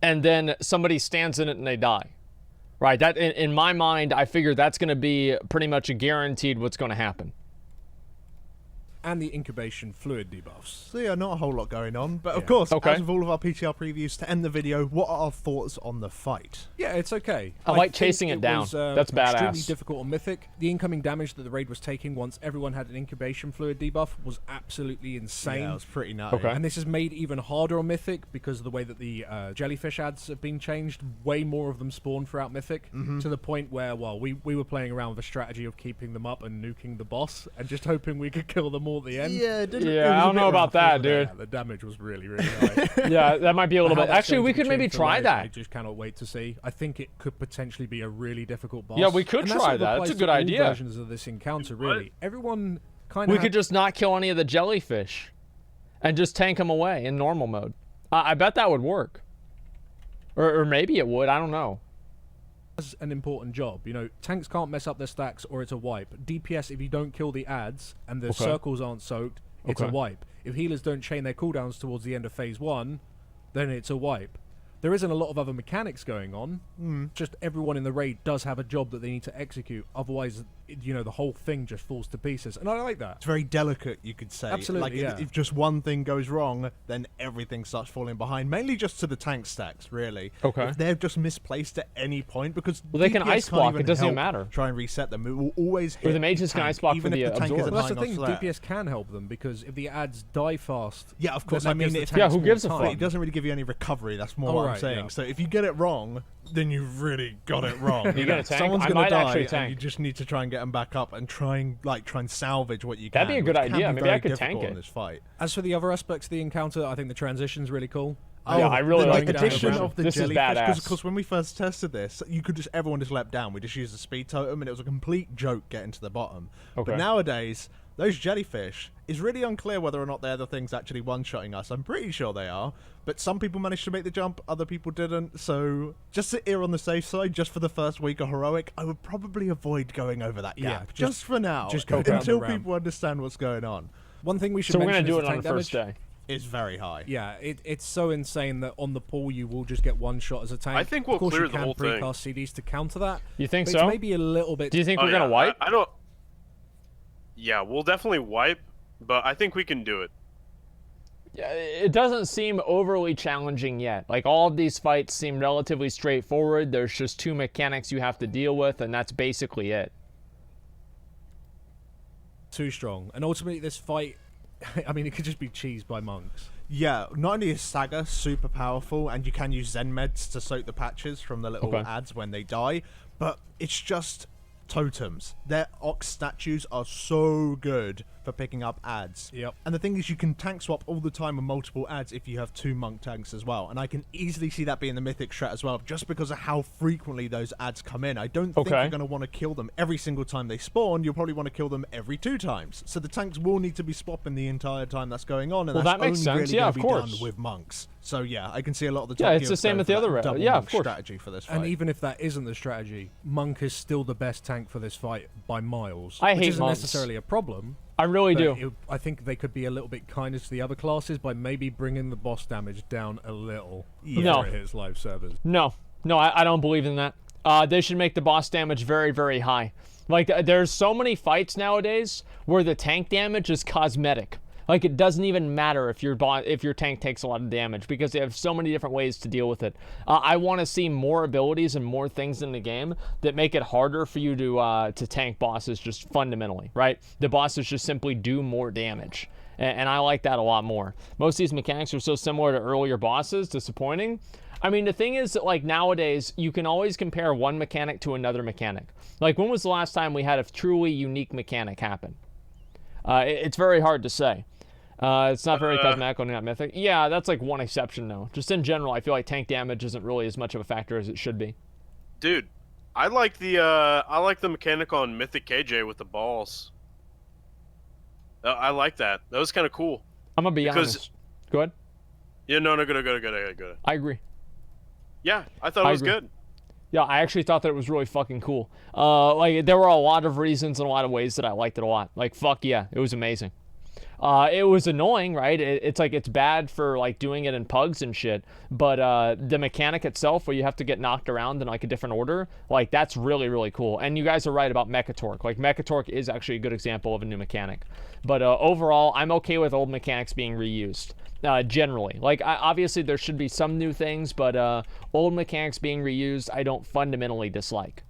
and then somebody stands in it and they die. Right, that in my mind, I figure that's going to be pretty much a guaranteed what's going to happen. And the incubation fluid debuffs. So yeah, not a whole lot going on, but of course, as with all of our PTR previews, to end the video, what are our thoughts on the fight? Yeah, it's okay. I like chasing it down. That's badass. Extremely difficult on Mythic. The incoming damage that the raid was taking once everyone had an incubation fluid debuff was absolutely insane. Yeah, it was pretty nutty. And this is made even harder on Mythic because of the way that the jellyfish ads have been changed. Way more of them spawn throughout Mythic, to the point where, well, we were playing around with a strategy of keeping them up and nuking the boss and just hoping we could kill them all at the end. I don't know about that, dude. Yeah, the damage was really, really high. Yeah, that might be a little bit. Actually, we could maybe try that. I just cannot wait to see. I think it could potentially be a really difficult boss. Yeah, we could try that. That's a good idea. Versions of this encounter, really. Everyone kind of. We could just not kill any of the jellyfish, and just tank them away in normal mode. I bet that would work. Or maybe it would. I don't know. An important job. You know, tanks can't mess up their stacks or it's a wipe. DPS, if you don't kill the ads and the circles aren't soaked, it's a wipe. If healers don't chain their cooldowns towards the end of Phase 1, then it's a wipe. There isn't a lot of other mechanics going on. Just everyone in the raid does have a job that they need to execute. Otherwise, you know, the whole thing just falls to pieces. And I like that. It's very delicate, you could say. Absolutely, like, if just one thing goes wrong, then everything starts falling behind. Mainly just to the tank stacks, really. If they're just misplaced at any point, because they can ice block. It doesn't even matter. Try and reset them. It will always hit. Or the mages can ice block even for if the tank absorb. isn't Well, that's the high thing. enough DPS can help them because if the ads die fast. Yeah, of course. then I mean, that gives the yeah, tanks who more gives a time. fuck? it doesn't really give you any recovery. That's more what I'm saying. Yeah. So if you get it wrong, then you really got it wrong. You gonna tank? Someone's I gonna might die, actually and tank. you just need to try and get them back up and try and salvage what you can. That'd be a good which can idea. be Maybe very I could tank difficult it. in this fight. As for the other aspects of the encounter, I think the transition's really cool. Yeah, I really like the addition down of the this jellyfish. is badass. Because when we first tested this, everyone just leapt down. We just used the speed totem, and it was a complete joke getting to the bottom. Okay. But nowadays, those jellyfish is really unclear whether or not they're the things actually one-shotting us. I'm pretty sure they are, but some people managed to make the jump, other people didn't. So just to err on the safe side, just for the first week of heroic, I would probably avoid going over that gap. Just for now, just go until people understand what's going on. One thing we should So we're mention gonna do is it the on the tank first damage. day. Is very high. Yeah, it's so insane that on the pool you will just get one shot as a tank. I think we'll of course clear you the can whole thing. precast CDs to counter that. You think but so? It's maybe a little bit. Do you think Oh, we're yeah, gonna wipe? I don't. Yeah, we'll definitely wipe, but I think we can do it. Yeah, it doesn't seem overly challenging yet. Like, all of these fights seem relatively straightforward. There's just 2 mechanics you have to deal with, and that's basically it. too strong, and ultimately this fight, I mean, it could just be cheesed by monks. Yeah, not only is Saga super powerful, and you can use Zen meds to soak the patches from the little Okay. ads when they die, but it's just totems. Their ox statues are so good for picking up ads. Yep. And the thing is, you can tank swap all the time with multiple ads if you have 2 monk tanks as well. And I can easily see that being the Mythic strat as well, just because of how frequently those ads come in. I don't think Okay. you're going to want to kill them every single time they spawn. You'll probably want to kill them every 2 times. So the tanks will need to be swapping the entire time that's going on, and Well, that's that makes only sense. really Yeah, going of to be course. done with monks. So yeah, I can see a lot of the Yeah, top it's the gears same going with for the that other double yeah, monk of course. strategy for this fight. And even if that isn't the strategy, monk is still the best tank for this fight by miles. I which hate isn't monks. necessarily a problem. I really but do. I think they could be a little bit kinder to the other classes by maybe bringing the boss damage down a little No. before it hits live servers. No, I don't believe in that. They should make the boss damage very, very high. Like, there's so many fights nowadays where the tank damage is cosmetic. Like, it doesn't even matter if your tank takes a lot of damage, because they have so many different ways to deal with it. I want to see more abilities and more things in the game that make it harder for you to tank bosses, just fundamentally, right? The bosses just simply do more damage. And I like that a lot more. Most of these mechanics are so similar to earlier bosses, disappointing. I mean, the thing is that, like, nowadays, you can always compare one mechanic to another mechanic. Like, when was the last time we had a truly unique mechanic happen? It's very hard to say. It's not very cosmetic on that Mythic. Yeah, that's like one exception, though. Just in general, I feel like tank damage isn't really as much of a factor as it should be. Dude, I like the mechanic on Mythic KJ with the balls. I like that. That was kind of cool. I'm gonna be Because- honest. Go ahead. Yeah, no, good. I agree. Yeah, I thought it was agree. good. Yeah, I actually thought that it was really fucking cool. Like, there were a lot of reasons and a lot of ways that I liked it a lot. Like, fuck yeah, it was amazing. It was annoying, right? It's like, it's bad for, like, doing it in pugs and shit, but the mechanic itself, where you have to get knocked around in, like, a different order, like, that's really, really cool. And you guys are right about Mechatorque. Like, Mechatorque is actually a good example of a new mechanic. But overall, I'm okay with old mechanics being reused. Generally. Like, obviously there should be some new things, but old mechanics being reused, I don't fundamentally dislike.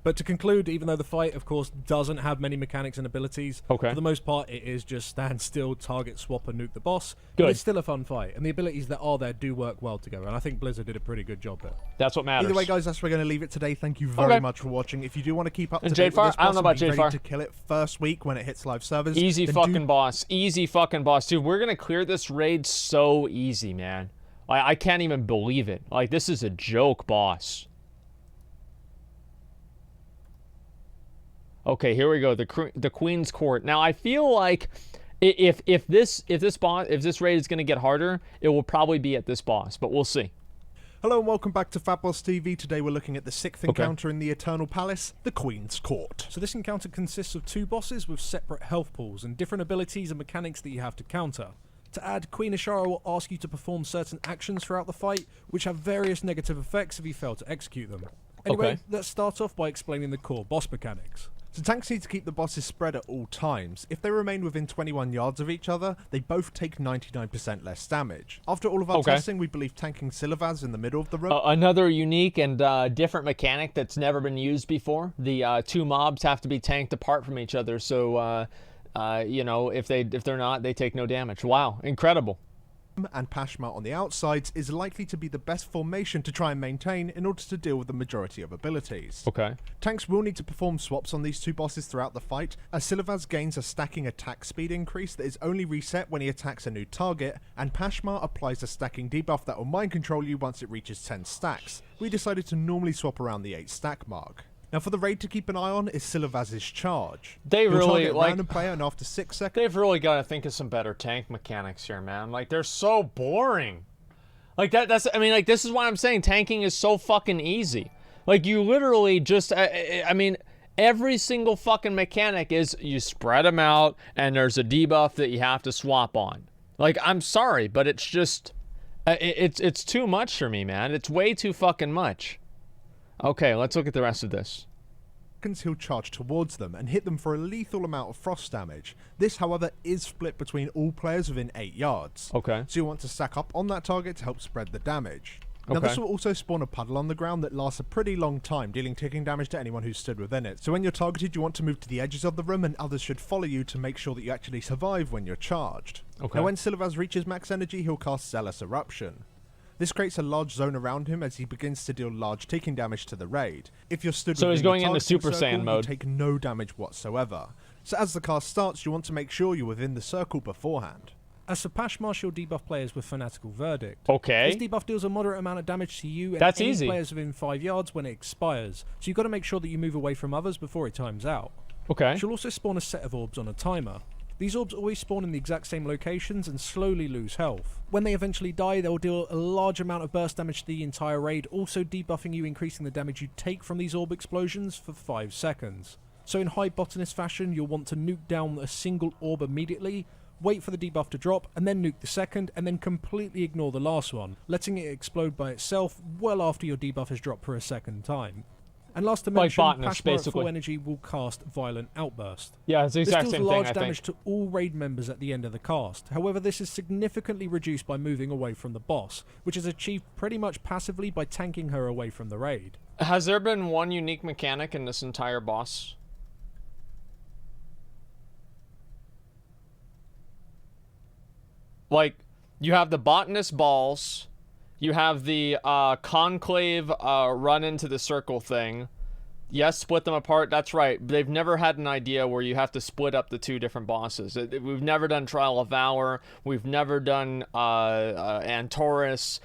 But to conclude, even though the fight, of course, doesn't have many mechanics and abilities, Okay. for the most part, it is just stand still, target swap, and nuke the boss. Good. But it's still a fun fight, and the abilities that are there do work well together, and I think Blizzard did a pretty good job there. That's what matters. Either way, guys, that's where we're going to leave it today. Thank you very Okay. much for watching. If you do want to keep up to And date with Jadefire? this I don't know boss about and be ready Jadefire. to kill it first week when it hits live servers, Easy then fucking boss. Easy fucking boss. Dude, we're gonna clear this raid so easy, man. I can't even believe it. Like, this is a joke, boss. Okay, here we go. The Queen's Court. Now, I feel like if this raid is gonna get harder, it will probably be at this boss, but we'll see. Hello and welcome back to FATBOSS TV. Today we're looking at the 6th Okay. encounter in the Eternal Palace, the Queen's Court. So this encounter consists of 2 bosses with separate health pools and different abilities and mechanics that you have to counter. To add, Queen Azshara will ask you to perform certain actions throughout the fight, which have various negative effects if you fail to execute them. Anyway, Okay. let's start off by explaining the core boss mechanics. So tanks need to keep the bosses spread at all times. If they remain within 21 yards of each other, they both take 99% less damage. After all of our Okay. testing, we believe tanking Silivaz in the middle of the road. Another unique and different mechanic that's never been used before. The 2 mobs have to be tanked apart from each other, so you know, if they're not, they take no damage. Wow, incredible. and Pashma on the outsides is likely to be the best formation to try and maintain in order to deal with the majority of abilities. Okay. Tanks will need to perform swaps on these two bosses throughout the fight, as Silivaz gains a stacking attack speed increase that is only reset when he attacks a new target, and Pashma applies a stacking debuff that will mind control you once it reaches 10 stacks. We decided to normally swap around the 8 stack mark. Now for the raid to keep an eye on is Silivaz's charge. They really, like, random player, and after 6 seconds... They've really got to think of some better tank mechanics here, man. Like, they're so boring. Like, that's, I mean, like, this is why I'm saying tanking is so fucking easy. Like, you literally just, I mean, every single fucking mechanic is you spread them out, and there's a debuff that you have to swap on. Like, I'm sorry, but it's just, it's too much for me, man. It's way too fucking much. Okay, let's look at the rest of this. He'll charge towards them and hit them for a lethal amount of frost damage. This, however, is split between all players within 8 yards. Okay. So you want to stack up on that target to help spread the damage. Now Okay. this will also spawn a puddle on the ground that lasts a pretty long time, dealing ticking damage to anyone who stood within it. So when you're targeted, you want to move to the edges of the room, and others should follow you to make sure that you actually survive when you're charged. Okay. Now when Silivaz reaches max energy, he'll cast Zealous Eruption. This creates a large zone around him as he begins to deal large ticking damage to the raid. If you're stood So within he's going the into targeting Super circle, Saiyan mode. you take no damage whatsoever. So as the cast starts, you want to make sure you're within the circle beforehand. As for Pashma, she'll debuff players with Fanatical Verdict. Okay. This debuff deals a moderate amount of damage to you and That's any easy. players within 5 yards when it expires, so you've got to make sure that you move away from others before it times out. Okay. She'll also spawn a set of orbs on a timer. These orbs always spawn in the exact same locations and slowly lose health. When they eventually die, they'll deal a large amount of burst damage to the entire raid, also debuffing you, increasing the damage you take from these orb explosions for 5 seconds. So in high botanist fashion, you'll want to nuke down a single orb immediately, wait for the debuff to drop, and then nuke the second, and then completely ignore the last one, letting it explode by itself well after your debuff has dropped for a second time. And last to mention, botanist, Pashma at basically. full energy will cast Violent Outburst. Yeah, it's the exact This same deals thing, large I damage think. to all raid members at the end of the cast. However, this is significantly reduced by moving away from the boss, which is achieved pretty much passively by tanking her away from the raid. Has there been one unique mechanic in this entire boss? Like, you have the botanist balls, you have the conclave run into the circle thing. Yes, split them apart, that's right. They've never had an idea where you have to split up the two different bosses. We've never done Trial of Valor, we've never done Antorus.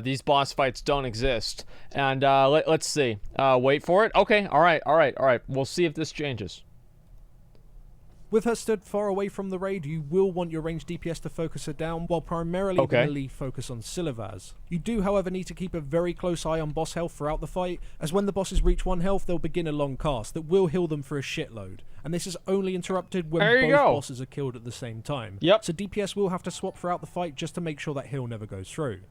These boss fights don't exist. And let's see. Wait for it? Okay, alright. We'll see if this changes. With her stood far away from the raid, you will want your ranged DPS to focus her down, while primarily the melee focus on Silivaz. You do, however, need to keep a very close eye on boss health throughout the fight, as when the bosses reach 1 health, they'll begin a long cast that will heal them for a shitload. And this is only interrupted when both bosses are killed at the same time. Yep. So DPS will have to swap throughout the fight just to make sure that heal never goes through.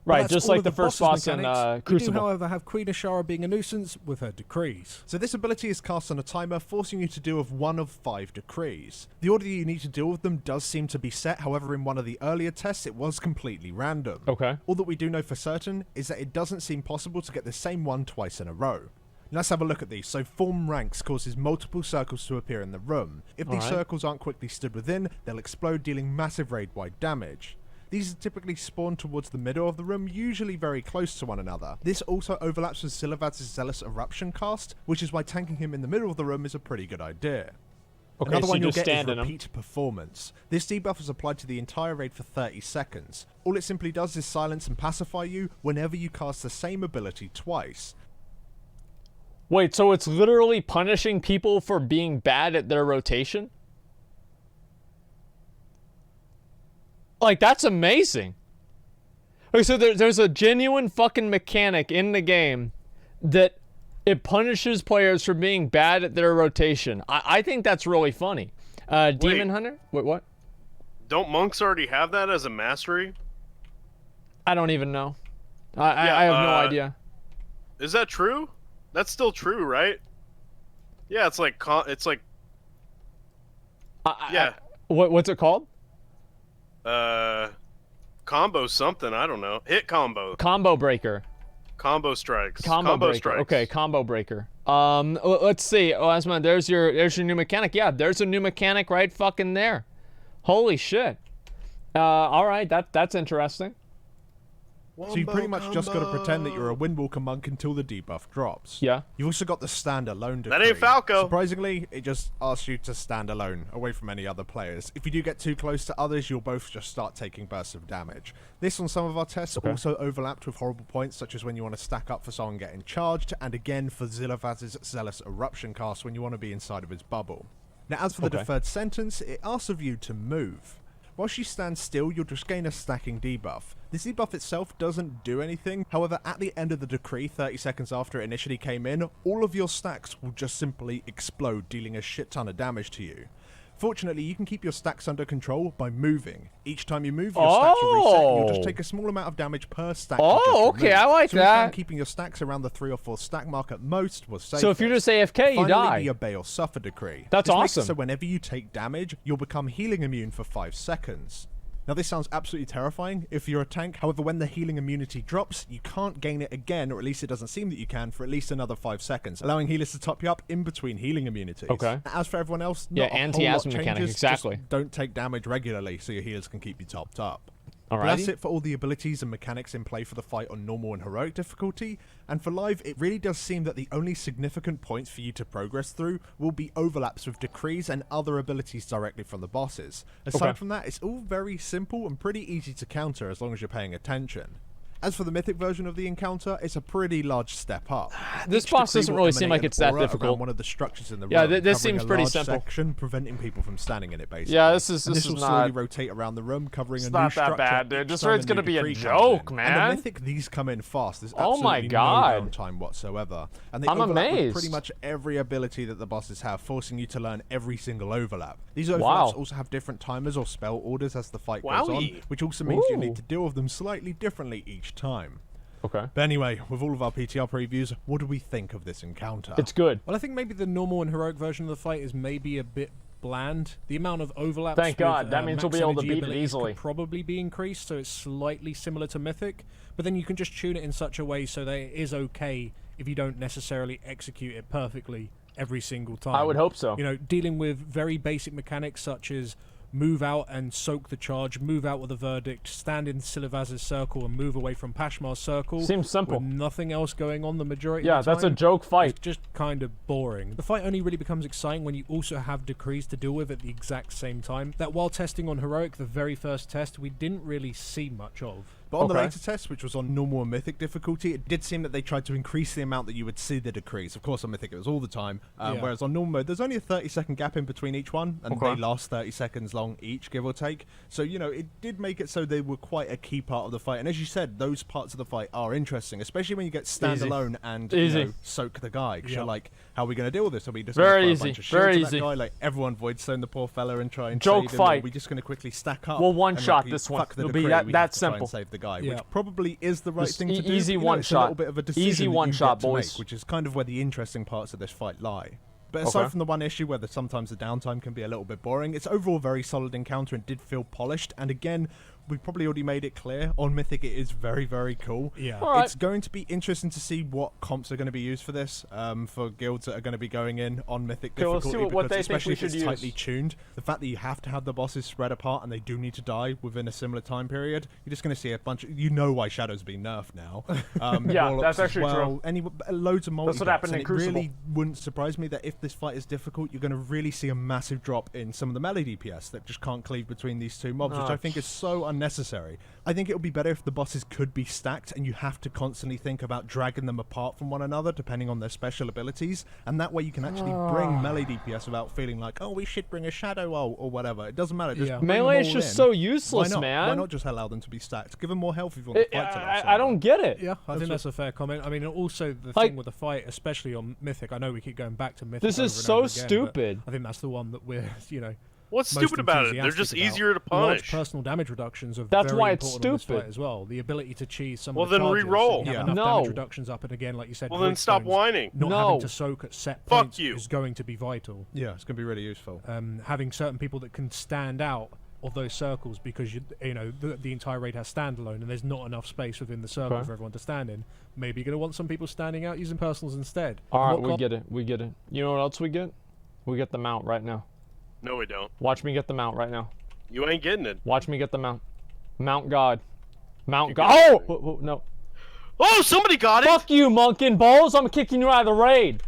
Right, That's just all like of the first boss in mechanics. Crucible. We do, however, have Queen Azshara being a nuisance with her decrees. So this ability is cast on a timer, forcing you to deal with 1 of 5 decrees. The order you need to deal with them does seem to be set, however in one of the earlier tests it was completely random. Okay. All that we do know for certain is that it doesn't seem possible to get the same one twice in a row. Let's have a look at these. So form ranks causes multiple circles to appear in the room. If these circles aren't quickly stood within, they'll explode, dealing massive raid-wide damage. These are typically spawned towards the middle of the room, usually very close to one another. This also overlaps with Silivaz's Zealous Eruption cast, which is why tanking him in the middle of the room is a pretty good idea. Okay, Another so one you you'll just get stand is in 'em. Repeat Performance. This debuff is applied to the entire raid for 30 seconds. All it simply does is silence and pacify you whenever you cast the same ability twice. Wait, so it's literally punishing people for being bad at their rotation? Like, that's amazing. Okay, so there's a genuine fucking mechanic in the game that it punishes players for being bad at their rotation. I think that's really funny. Demon Hunter? Wait, what? Don't monks already have that as a mastery? I don't even know. I have no idea. Is that true? That's still true, right? Yeah, it's like yeah. What's it called? Combo something, I don't know. Hit combo. Combo breaker. Combo strikes. Combo breaker. strikes. Okay, combo breaker. Let's see. Oh, Asmongold, there's your new mechanic. Yeah, there's a new mechanic right fucking there. Holy shit. All right, that's interesting. So you pretty much just got to pretend that you're a Windwalker monk until the debuff drops. Yeah. You've also got the stand alone decree. That ain't Falco. Surprisingly, it just asks you to stand alone, away from any other players. If you do get too close to others, you'll both just start taking bursts of damage. This on some of our tests also overlapped with horrible points, such as when you want to stack up for someone getting charged, and again for Zilavaz's Zealous Eruption cast when you want to be inside of his bubble. Now as for the deferred sentence, it asks of you to move. Whilst you stand still, you'll just gain a stacking debuff. This debuff itself doesn't do anything, however at the end of the decree, 30 seconds after it initially came in, all of your stacks will just simply explode, dealing a shit ton of damage to you. Fortunately, you can keep your stacks under control by moving. Each time you move, your stacks will reset, and you'll just take a small amount of damage per stack. Oh, okay, I like so that. Keeping your stacks around the 3 or 4 stack mark at most was safe. So if you're just AFK, you die. Finally, the Obey or Suffer decree. That's this awesome. Makes it so whenever you take damage, you'll become healing immune for 5 seconds. Now this sounds absolutely terrifying if you're a tank, however when the healing immunity drops, you can't gain it again, or at least it doesn't seem that you can, for at least another 5 seconds, allowing healers to top you up in between healing immunities. Okay. As for everyone else, not a whole lot anti-asthma mechanic, changes, exactly. just don't take damage regularly so your healers can keep you topped up. Alrighty. That's it for all the abilities and mechanics in play for the fight on normal and heroic difficulty, and for live it really does seem that the only significant points for you to progress through will be overlaps with decrees and other abilities directly from the bosses. Aside from that, it's all very simple and pretty easy to counter as long as you're paying attention. As for the Mythic version of the encounter, it's a pretty large step up. This boss doesn't really seem like it's that difficult. One of the structures in the yeah, room, this seems pretty large simple. Section, preventing people from standing in it, basically. Yeah, this is will slowly rotate around the room, covering a new not structure. that bad, dude. This time raid's a gonna new be a decree comes joke, in. man. And the Mythic, these come in fast. There's Oh my absolutely God. no downtime whatsoever. And they I'm overlap with amazed. pretty much every ability that the bosses have, forcing you to learn every single overlap. These overlaps also have different timers or spell orders as the fight goes on, which also means you need to deal with them slightly differently each time. Okay. But anyway, with all of our PTR previews, what do we think of this encounter? It's good. Well, I think maybe the normal and heroic version of the fight is maybe a bit bland. The amount of overlaps Thank God. That means we'll be able to beat it easily. Could probably be increased, so it's slightly similar to Mythic. But then you can just tune it in such a way so that it is okay if you don't necessarily execute it perfectly every single time. I would hope so. You know, dealing with very basic mechanics such as move out and soak the charge, move out with a verdict, stand in Silavaz's circle and move away from Pashmar's circle. Seems simple. With nothing else going on the majority Yeah, of the time. that's a joke fight. It's just kind of boring. The fight only really becomes exciting when you also have decrees to deal with at the exact same time. That while testing on heroic, the very first test, we didn't really see much of. But on the later test, which was on normal and mythic difficulty, it did seem that they tried to increase the amount that you would see the decrees. Of course, on mythic it was all the time, whereas on normal mode, there's only a 30-second gap in between each one, and they last 30 seconds long each, give or take. So, you know, it did make it so they were quite a key part of the fight. And as you said, those parts of the fight are interesting, especially when you get standalone and you know, soak the guy. Because you're like, how are we going to deal with this? Are we just going to throw a bunch of shields at that guy? Like, everyone void stone the poor fella and try and joke save him, fight. Or are we just going to quickly stack up? We'll one-shot and, this one. Fuck the It'll decree, be we that have to try simple. and save the guy, which probably is the right thing to do. Easy You know, one it's shot. a little bit of a decision Easy that one you shot, get to boys. make, which is kind of where the interesting parts of this fight lie. But aside from the one issue where sometimes the downtime can be a little bit boring, it's overall a very solid encounter and did feel polished. And again, we probably already made it clear, on Mythic it is very, very cool. Yeah. It's going to be interesting to see what comps are going to be used for this, for guilds that are going to be going in on Mythic difficulty, see what they especially think we if it's should tightly tuned. The fact that you have to have the bosses spread apart and they do need to die within a similar time period, you're just going to see a bunch of, you know why Shadow's been nerfed now. Yeah, that's actually true. Loads of multi. That's what happened in it Crucible. really wouldn't surprise me that if this fight is difficult, you're going to really see a massive drop in some of the melee DPS that just can't cleave between these two mobs, which I think is so unnecessary. I think it would be better if the bosses could be stacked and you have to constantly think about dragging them apart from one another depending on their special abilities, and that way you can actually bring melee DPS without feeling like, oh, we should bring a shadow or whatever. It doesn't matter. Just bring melee them is all just in. so useless, Why not? man. Why not just allow them to be stacked? Give them more health if you want the fight to last. I don't get it. Yeah, I think that's a fair comment. I mean, also the thing with the fight, especially on Mythic, I know we keep going back to Mythic. This is so stupid. I think that's the one that we're, you know. What's stupid about it? They're just easier to punish. Large personal damage reductions are That's very why it's important in this stupid. fight as well. The ability to cheese some Well, of the then charges, re-roll. so you have enough damage reductions up, and again, like you said, well, then stop stones, whining. Not having to soak at set Fuck points you. is going to be vital. Yeah, it's going to be really useful. Having certain people that can stand out of those circles because you know the entire raid has standalone and there's not enough space within the circle for everyone to stand in. Maybe you're going to want some people standing out using personals instead. All right, we get it. We get it. You know what else we get? We get the mount right now. No, we don't. Watch me get the mount right now. You ain't getting it. Watch me get the mount. Mount God. Mount God. Oh! Whoa, no. Oh, somebody got it! Fuck you, Monkin Balls. I'm kicking you out of the raid.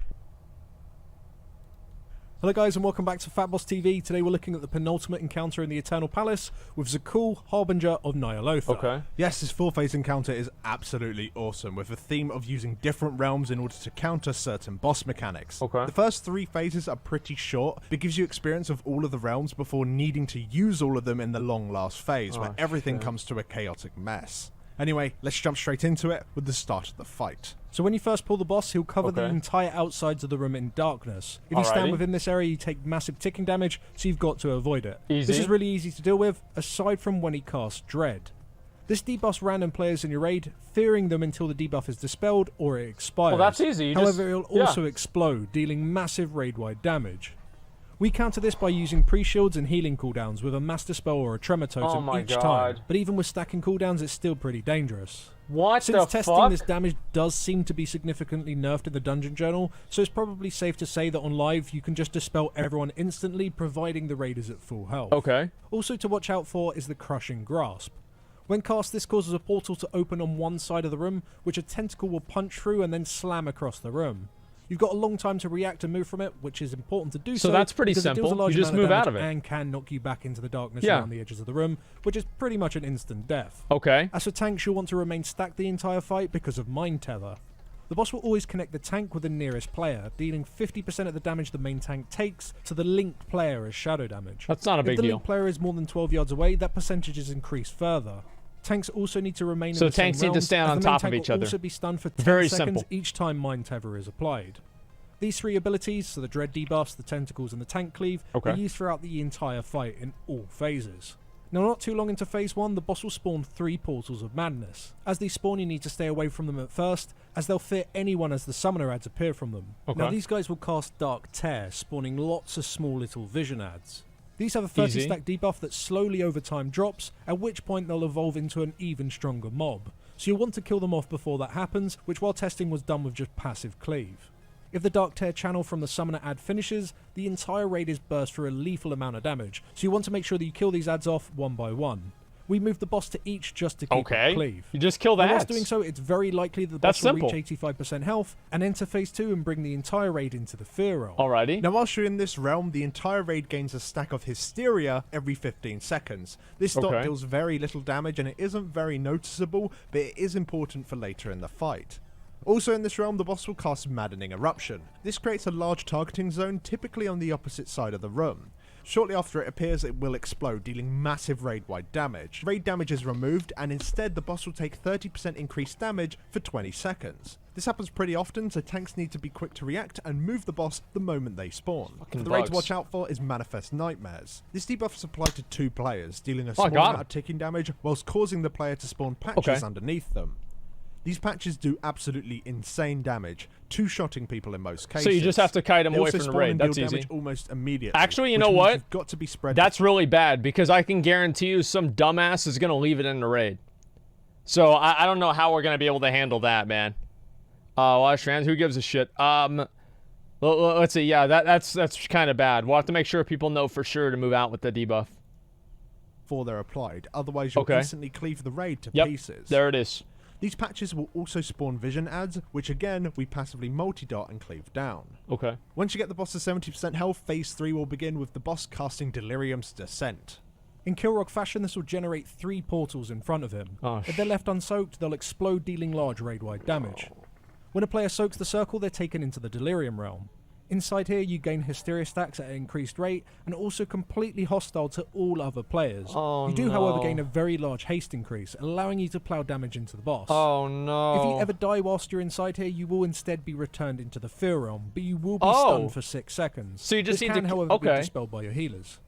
Hello guys and welcome back to FATBOSS TV. Today we're looking at the penultimate encounter in the Eternal Palace with Zakul, Harbinger of Nyalotha. Okay. Yes, this 4-phase encounter is absolutely awesome, with a theme of using different realms in order to counter certain boss mechanics. Okay. The first 3 phases are pretty short, but gives you experience of all of the realms before needing to use all of them in the long last phase, where everything comes to a chaotic mess. Anyway, let's jump straight into it with the start of the fight. So when you first pull the boss, he'll cover the entire outsides of the room in darkness. If you stand within this area, you take massive ticking damage, so you've got to avoid it. Easy. This is really easy to deal with, aside from when he casts Dread. This debuffs random players in your raid, fearing them until the debuff is dispelled or it expires. Well, that's easy. However, it'll also explode, dealing massive raid-wide damage. We counter this by using pre-shields and healing cooldowns with a Master Spell or a Tremor Totem each time. But even with stacking cooldowns, it's still pretty dangerous. Since testing, this damage does seem to be significantly nerfed in the Dungeon Journal, so it's probably safe to say that on live you can just dispel everyone instantly, providing the raid is at full health. Okay. Also to watch out for is the Crushing Grasp. When cast, this causes a portal to open on one side of the room, which a tentacle will punch through and then slam across the room. You've got a long time to react and move from it, which is important to do so. So that's pretty because simple. It deals a large You just amount move out damage of it. and can knock you back into the darkness around the edges of the room, which is pretty much an instant death. Okay. As for tanks, you'll want to remain stacked the entire fight because of Mind Tether. The boss will always connect the tank with the nearest player, dealing 50% of the damage the main tank takes to the linked player as shadow damage. That's not a big deal. If the deal. linked player is more than 12 yards away, that percentage is increased further. Tanks also need to remain in the same tanks need to realms, stand as on the main top of tank each will other. also be stunned for 10 Very seconds simple. each time Mind Tether is applied. These 3 abilities, so the Dread debuffs, the Tentacles and the Tank Cleave, are used throughout the entire fight in all phases. Now, not too long into phase 1, the boss will spawn 3 Portals of Madness. As these spawn, you need to stay away from them at first, as they'll fear anyone as the summoner ads appear from them. Now, these guys will cast Dark Tear, spawning lots of small little vision ads. These have a 30 stack debuff that slowly over time drops, at which point they'll evolve into an even stronger mob. So you'll want to kill them off before that happens, which while testing was done with just passive cleave. If the Dark Tear channel from the summoner ad finishes, the entire raid is burst for a lethal amount of damage, so you want to make sure that you kill these ads off one by one. We move the boss to each just to keep it cleave. You just kill the ads. Whilst doing so, it's very likely that the boss will reach 85% health and enter phase 2 and bring the entire raid into the fear realm. Alrighty. Now, whilst you're in this realm, the entire raid gains a stack of Hysteria every 15 seconds. This stock deals very little damage and it isn't very noticeable, but it is important for later in the fight. Also in this realm, the boss will cast Maddening Eruption. This creates a large targeting zone, typically on the opposite side of the room. Shortly after it appears, it will explode, dealing massive raid-wide damage. Raid damage is removed, and instead the boss will take 30% increased damage for 20 seconds. This happens pretty often, so tanks need to be quick to react and move the boss the moment they spawn. The raid to watch out for is Manifest Nightmares. This debuff is applied to 2 players, dealing a small amount of ticking damage, whilst causing the player to spawn patches underneath them. These patches do absolutely insane damage, 2-shotting people in most cases. So you just have to kite them away from the raid. That's easy. Almost immediately. Actually, you know what? You've got to be spread. That's really bad because I can guarantee you some dumbass is gonna leave it in the raid. So I don't know how we're gonna be able to handle that, man. Watch fans, who gives a shit? Let's see. Yeah, that's kind of bad. We'll have to make sure people know for sure to move out with the debuff before they're applied. Otherwise, you'll instantly cleave the raid to pieces. There it is. These patches will also spawn vision ads, which again, we passively multi-dot and cleave down. Once you get the boss to 70% health, phase 3 will begin with the boss casting Delirium's Descent. In Kilrock fashion, this will generate 3 portals in front of him. If they're left unsoaked, they'll explode, dealing large raid-wide damage. When a player soaks the circle, they're taken into the Delirium realm. Inside here, you gain Hysteria stacks at an increased rate, and also completely hostile to all other players. You do, however, gain a very large haste increase, allowing you to plow damage into the boss. If you ever die whilst you're inside here, you will instead be returned into the Fear Realm, but you will be stunned for 6 seconds. So you just this need can, to... however, be dispelled by your healers.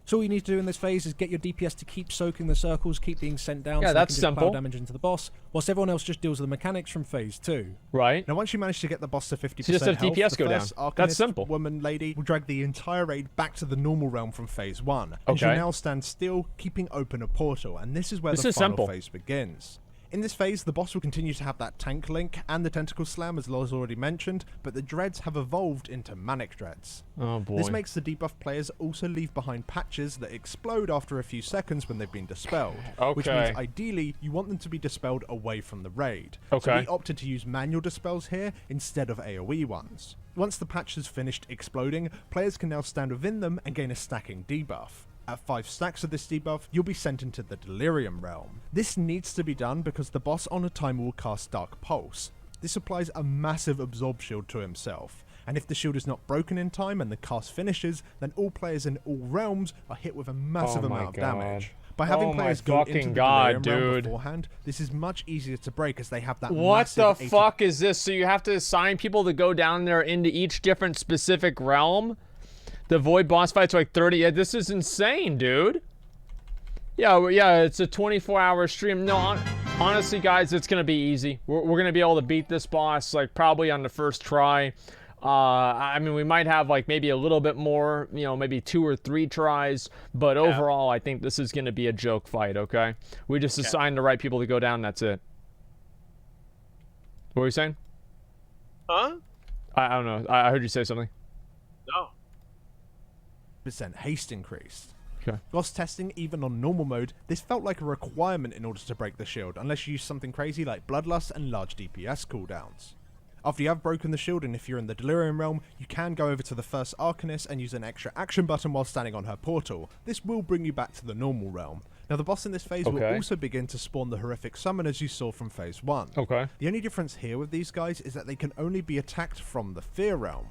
So all you need to do in this phase is get your DPS to keep soaking the circles, keep being sent down, so that's you can just simple. plow damage into the boss, whilst everyone else just deals with the mechanics from phase 2. Now, once you manage to get the boss to 50% just have health, DPS go down. Arcanist That's simple. woman lady will drag the entire raid back to the normal realm from phase 1. And she'll now stand still, keeping open a portal, and this is where the final phase begins. In this phase, the boss will continue to have that tank link and the tentacle slam as Loz already mentioned, but the dreads have evolved into manic dreads. Oh boy. This makes the debuff players also leave behind patches that explode after a few seconds when they've been dispelled. Which means ideally, you want them to be dispelled away from the raid. So we opted to use manual dispels here instead of AoE ones. Once the patch has finished exploding, players can now stand within them and gain a stacking debuff. At 5 stacks of this debuff, you'll be sent into the Delirium realm. This needs to be done because the boss on a timer will cast Dark Pulse. This applies a massive absorb shield to himself, and if the shield is not broken in time and the cast finishes, then all players in all realms are hit with a massive amount of damage. By having players go into the Delirium realm beforehand, this is much easier to break as they have that What the fuck is this? So you have to assign people to go down there into each different specific realm? The void boss fights are like 30. Yeah, this is insane, dude. Yeah, it's a 24-hour stream. No, honestly, guys, it's gonna be easy. We're gonna be able to beat this boss like probably on the first try. I mean, we might have like maybe a little bit more, you know, maybe 2 or 3 tries, but overall, I think this is gonna be a joke fight. Okay, we just assigned the right people to go down. That's it. What were you saying? Huh? I don't know. I heard you say something. No. % haste increased. Okay. Boss testing, even on normal mode, this felt like a requirement in order to break the shield, unless you use something crazy like Bloodlust and large DPS cooldowns. After you have broken the shield, and if you're in the Delirium realm, you can go over to the first Arcanist and use an extra action button while standing on her portal. This will bring you back to the normal realm. Now the boss in this phase will also begin to spawn the horrific summoners you saw from phase 1. The only difference here with these guys is that they can only be attacked from the Fear realm.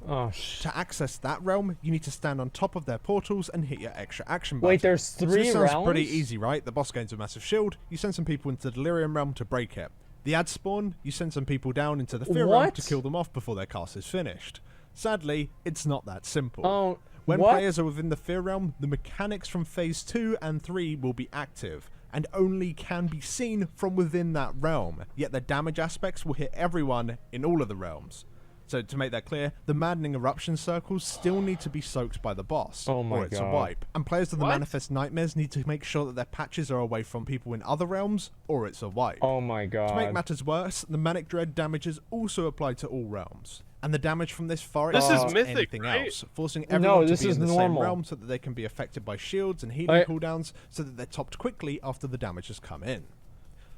To access that realm, you need to stand on top of their portals and hit your extra action button. Wait, there's 3 so this realms? sounds pretty easy, right? The boss gains a massive shield, you send some people into the Delirium realm to break it. The ad spawn, you send some people down into the Fear realm to kill them off before their cast is finished. Sadly, it's not that simple. When players are within the Fear realm, the mechanics from phase 2 and 3 will be active, and only can be seen from within that realm, yet the damage aspects will hit everyone in all of the realms. So to make that clear, the maddening eruption circles still need to be soaked by the boss, or it's a wipe. And players of the Manifest Nightmares need to make sure that their patches are away from people in other realms, or it's a wipe. Oh my god. To make matters worse, the Manic Dread damages also apply to all realms. And the damage from this far This is Mythic, anything right? else, forcing everyone to be in the normal. same realm so that they can be affected by shields and healing cooldowns, so that they're topped quickly after the damage has come in.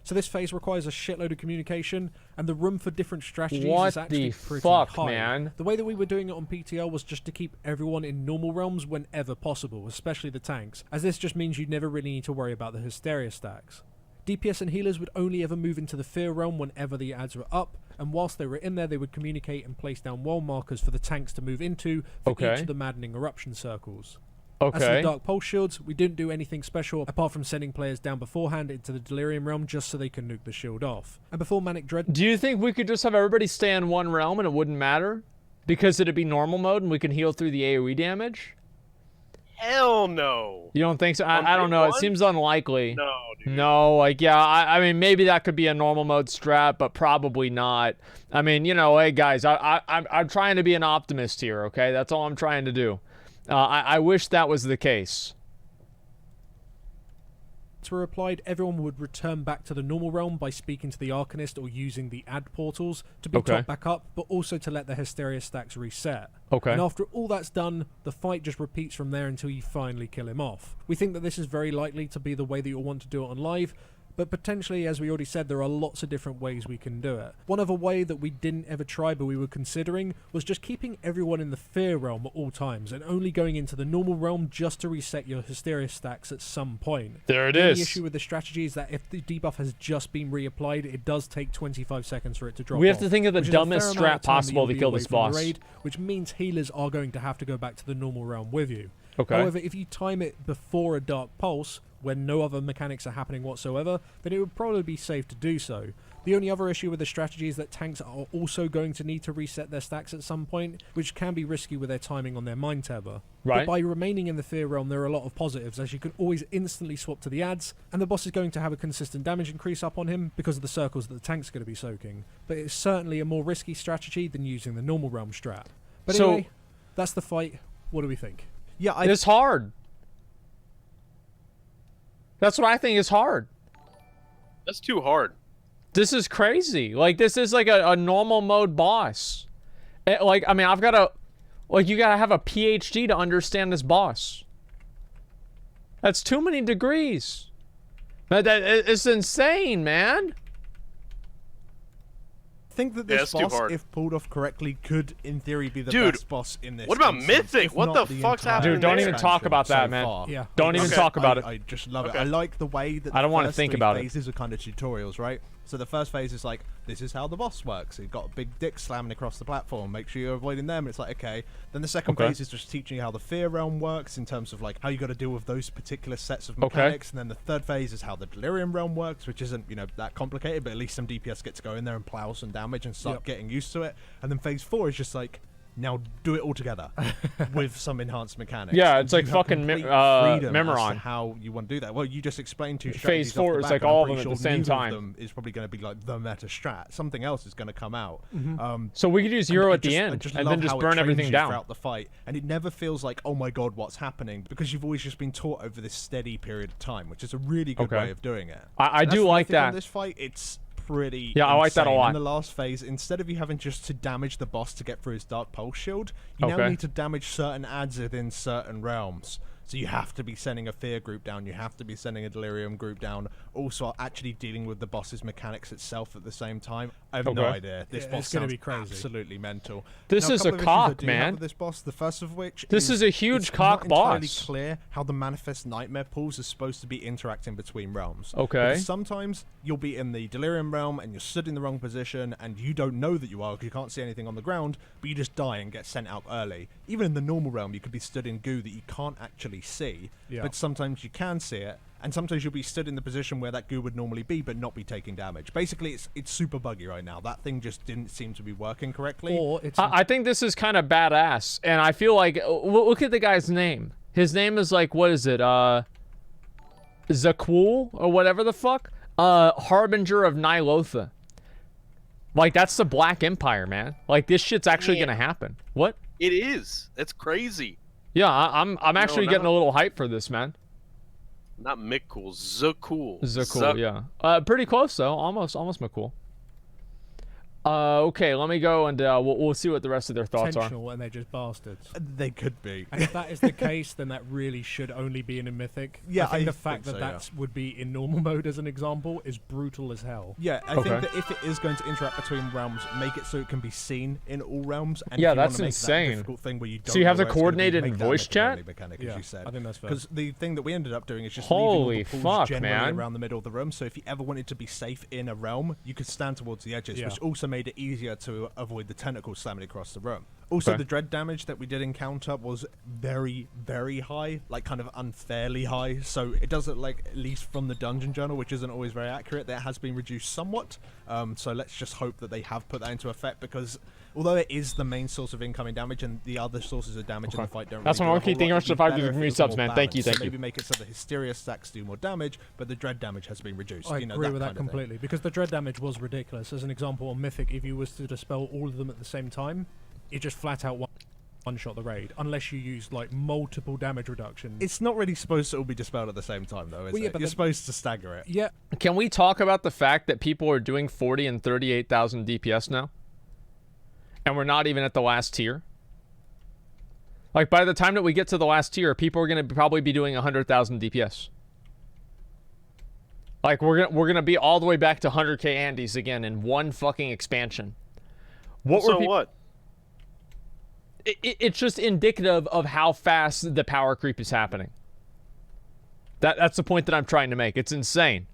So this phase requires a shitload of communication, and the room for different strategies is actually pretty high. Man? The way that we were doing it on PTL was just to keep everyone in normal realms whenever possible, especially the tanks, as this just means you never really need to worry about the Hysteria stacks. DPS and healers would only ever move into the Fear realm whenever the ads were up, and whilst they were in there, they would communicate and place down wall markers for the tanks to move into for each of the maddening eruption circles. As for the Dark Pulse shields, we didn't do anything special apart from sending players down beforehand into the Delirium realm just so they can nuke the shield off. And before Manic Dread... Do you think we could just have everybody stay in one realm and it wouldn't matter? Because it'd be normal mode and we can heal through the AoE damage? Hell no. You don't think so? I don't know. It seems unlikely. No, dude. No, like, yeah, I mean, maybe that could be a normal mode strat, but probably not. I mean, you know, hey, guys, I'm trying to be an optimist here, okay? That's all I'm trying to do. I wish that was the case. Were applied, everyone would return back to the normal realm by speaking to the Arcanist or using the ad portals to be topped back up, but also to let the Hysteria stacks reset. And after all that's done, the fight just repeats from there until you finally kill him off. We think that this is very likely to be the way that you'll want to do it on live, but potentially, as we already said, there are lots of different ways we can do it. One other way that we didn't ever try but we were considering was just keeping everyone in the Fear realm at all times and only going into the normal realm just to reset your Hysteria stacks at some point. There it is. The issue with the strategy is that if the debuff has just been reapplied, it does take 25 seconds for it to drop off. We have to think of the dumbest strat possible to kill this boss. Raid, which means healers are going to have to go back to the normal realm with you. However, if you time it before a Dark Pulse, when no other mechanics are happening whatsoever, then it would probably be safe to do so. The only other issue with the strategy is that tanks are also going to need to reset their stacks at some point, which can be risky with their timing on their Mind Tether. But by remaining in the Fear realm, there are a lot of positives, as you can always instantly swap to the ads, and the boss is going to have a consistent damage increase up on him because of the circles that the tank's going to be soaking. But it's certainly a more risky strategy than using the normal realm strat. But anyway, that's the fight. What do we think? Yeah, it's hard. That's what I think is hard. That's too hard. This is crazy. Like, this is like a normal mode boss. Like, I mean, I've got to... Like, you gotta have a PhD to understand this boss. That's too many degrees. It's insane, man. I think that this boss, if pulled off correctly, could, in theory, be the best boss in this. What about Mythic? What the fuck's happening? Dude, don't even talk about that, man. Yeah. Don't even talk about it. I just love it. I like the way that I don't want to think about it. Phases are kind of tutorials, right? So the first phase is like, this is how the boss works. You've got a big dick slamming across the platform. Make sure you're avoiding them. It's like, okay. Then the second phase is just teaching you how the fear realm works in terms of like how you got to deal with those particular sets of mechanics. And then the third phase is how the delirium realm works, which isn't, you know, that complicated, but at least some DPS get to go in there and plow some damage and start getting used to it. And then phase 4 is just like, now do it all together with some enhanced mechanics. Yeah, it's like fucking Memoron. How you want to do that? Well, you just explained two strategies. Phase 4 is like all of them at the same time. Them is probably going to be like the meta strat. Something else is going to come out. So we could use Euro at the end and then just burn everything down throughout the fight. And it never feels like, oh my god, what's happening? Because you've always just been taught over this steady period of time, which is a really good way of doing it. I do like that. On this fight, it's pretty I like that a lot. In the last phase, instead of you having just to damage the boss to get through his Dark Pulse shield, you now need to damage certain adds within certain realms. So you have to be sending a fear group down, you have to be sending a delirium group down, also actually dealing with the boss's mechanics itself at the same time. I have no idea. This boss sounds be crazy. Absolutely mental. This is a cock, man. With this boss, the first of which this is a huge cock boss. It's not entirely clear how the Manifest Nightmare pools are supposed to be interacting between realms. Okay. Because sometimes you'll be in the delirium realm and you're stood in the wrong position and you don't know that you are because you can't see anything on the ground, but you just die and get sent out early. Even in the normal realm, you could be stood in goo that you can't actually see, but sometimes you can see it, and sometimes you'll be stood in the position where that goo would normally be but not be taking damage. Basically, it's super buggy right now. That thing just didn't seem to be working correctly. Or it's I think this is kind of badass, and I feel like, look at the guy's name. His name is like, what is it, Zakul, or whatever the fuck? Harbinger of Nilotha. Like, that's the Black Empire, man. Like, this shit's actually gonna happen. What? It is. It's crazy. Yeah, I'm actually getting a little hype for this, man. Not Mikul, Zakul. Zakul, yeah. Pretty close though. Almost Mikul. Okay, let me go and we'll see what the rest of their thoughts are. And they're just bastards. They could be. And if that is the case, then that really should only be in a Mythic. Yeah, I think the fact that that would be in normal mode, as an example, is brutal as hell. Yeah, I think that if it is going to interact between realms, make it so it can be seen in all realms. And yeah, if you that's want to make insane. That difficult thing where you don't so you have know to coordinate it in voice chat? Mechanic, yeah, as you said. I think that's fair. Because the thing that we ended up doing is just holy leaving all the pools generally man. around the middle of the room. So if you ever wanted to be safe in a realm, you could stand towards the edges, which also made it easier to avoid the tentacles slamming across the room. Also, the dread damage that we did encounter was very, very high, like kind of unfairly high. So it does look like, at least from the dungeon journal, which isn't always very accurate, that has been reduced somewhat. So let's just hope that they have put that into effect, because although it is the main source of incoming damage and the other sources of damage in the fight don't that's really one key thing. Thank you for subs, man. Thank you, so maybe make it so the hysteria stacks do more damage, but the dread damage has been reduced. I agree with that completely, because the dread damage was ridiculous. As an example, on Mythic, if you was to dispel all of them at the same time, it just flat out one-shot the raid, unless you use like multiple damage reduction. It's not really supposed to all be dispelled at the same time, though, is it? You're supposed to stagger it. Yeah. Can we talk about the fact that people are doing 40 and 38,000 DPS now? And we're not even at the last tier? Like, by the time that we get to the last tier, people are going to probably be doing 100,000 DPS. Like, we're gonna be all the way back to 100k Andes again in one fucking expansion. What? It's just indicative of how fast the power creep is happening. That's the point that I'm trying to make. It's insane.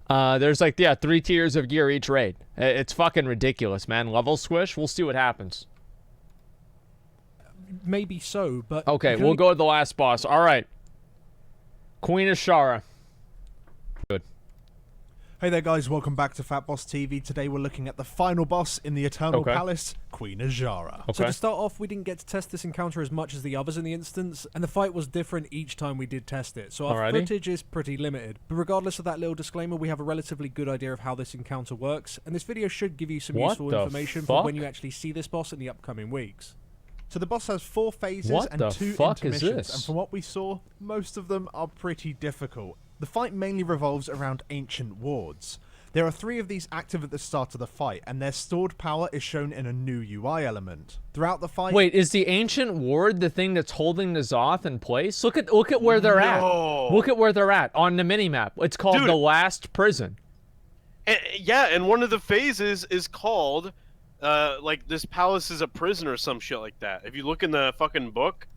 There's like, 3 tiers of gear each raid. It's fucking ridiculous, man. Level squish, we'll see what happens. Maybe so, but... Okay, we'll go to the last boss. All right. Queen Azshara. Good. Hey there, guys. Welcome back to FATBOSS TV. Today we're looking at the final boss in the Eternal Palace, Queen Azshara. So to start off, we didn't get to test this encounter as much as the others in the instance, and the fight was different each time we did test it, so our footage is pretty limited. But regardless of that little disclaimer, we have a relatively good idea of how this encounter works, and this video should give you some useful information for when you actually see this boss in the upcoming weeks. So the boss has 4 phases and 2 intermissions, and from what we saw, most of them are pretty difficult. The fight mainly revolves around ancient wards. There are 3 of these active at the start of the fight, and their stored power is shown in a new UI element. Throughout the fight... Wait, is the Ancient Ward the thing that's holding N'Zoth in place? Look at where they're at. Look at where they're at on the minimap. It's called the Last Prison. And one of the phases is called, like, this palace is a prison or some shit like that. If you look in the fucking book...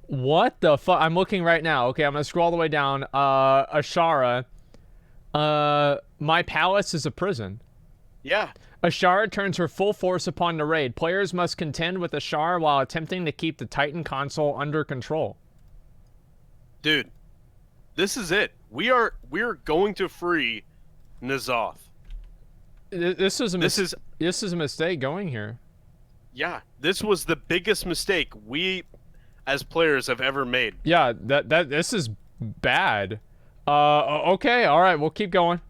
What the fuck? I'm looking right now. Okay, I'm gonna scroll all the way down. Azshara. My palace is a prison. Yeah. Azshara turns her full force upon the raid. Players must contend with Azshara while attempting to keep the Titan console under control. Dude, this is it. We're going to free N'Zoth. This is a mistake going here. Yeah, this was the biggest mistake we as players have ever made. Yeah, this is bad. Okay, all right, we'll keep going.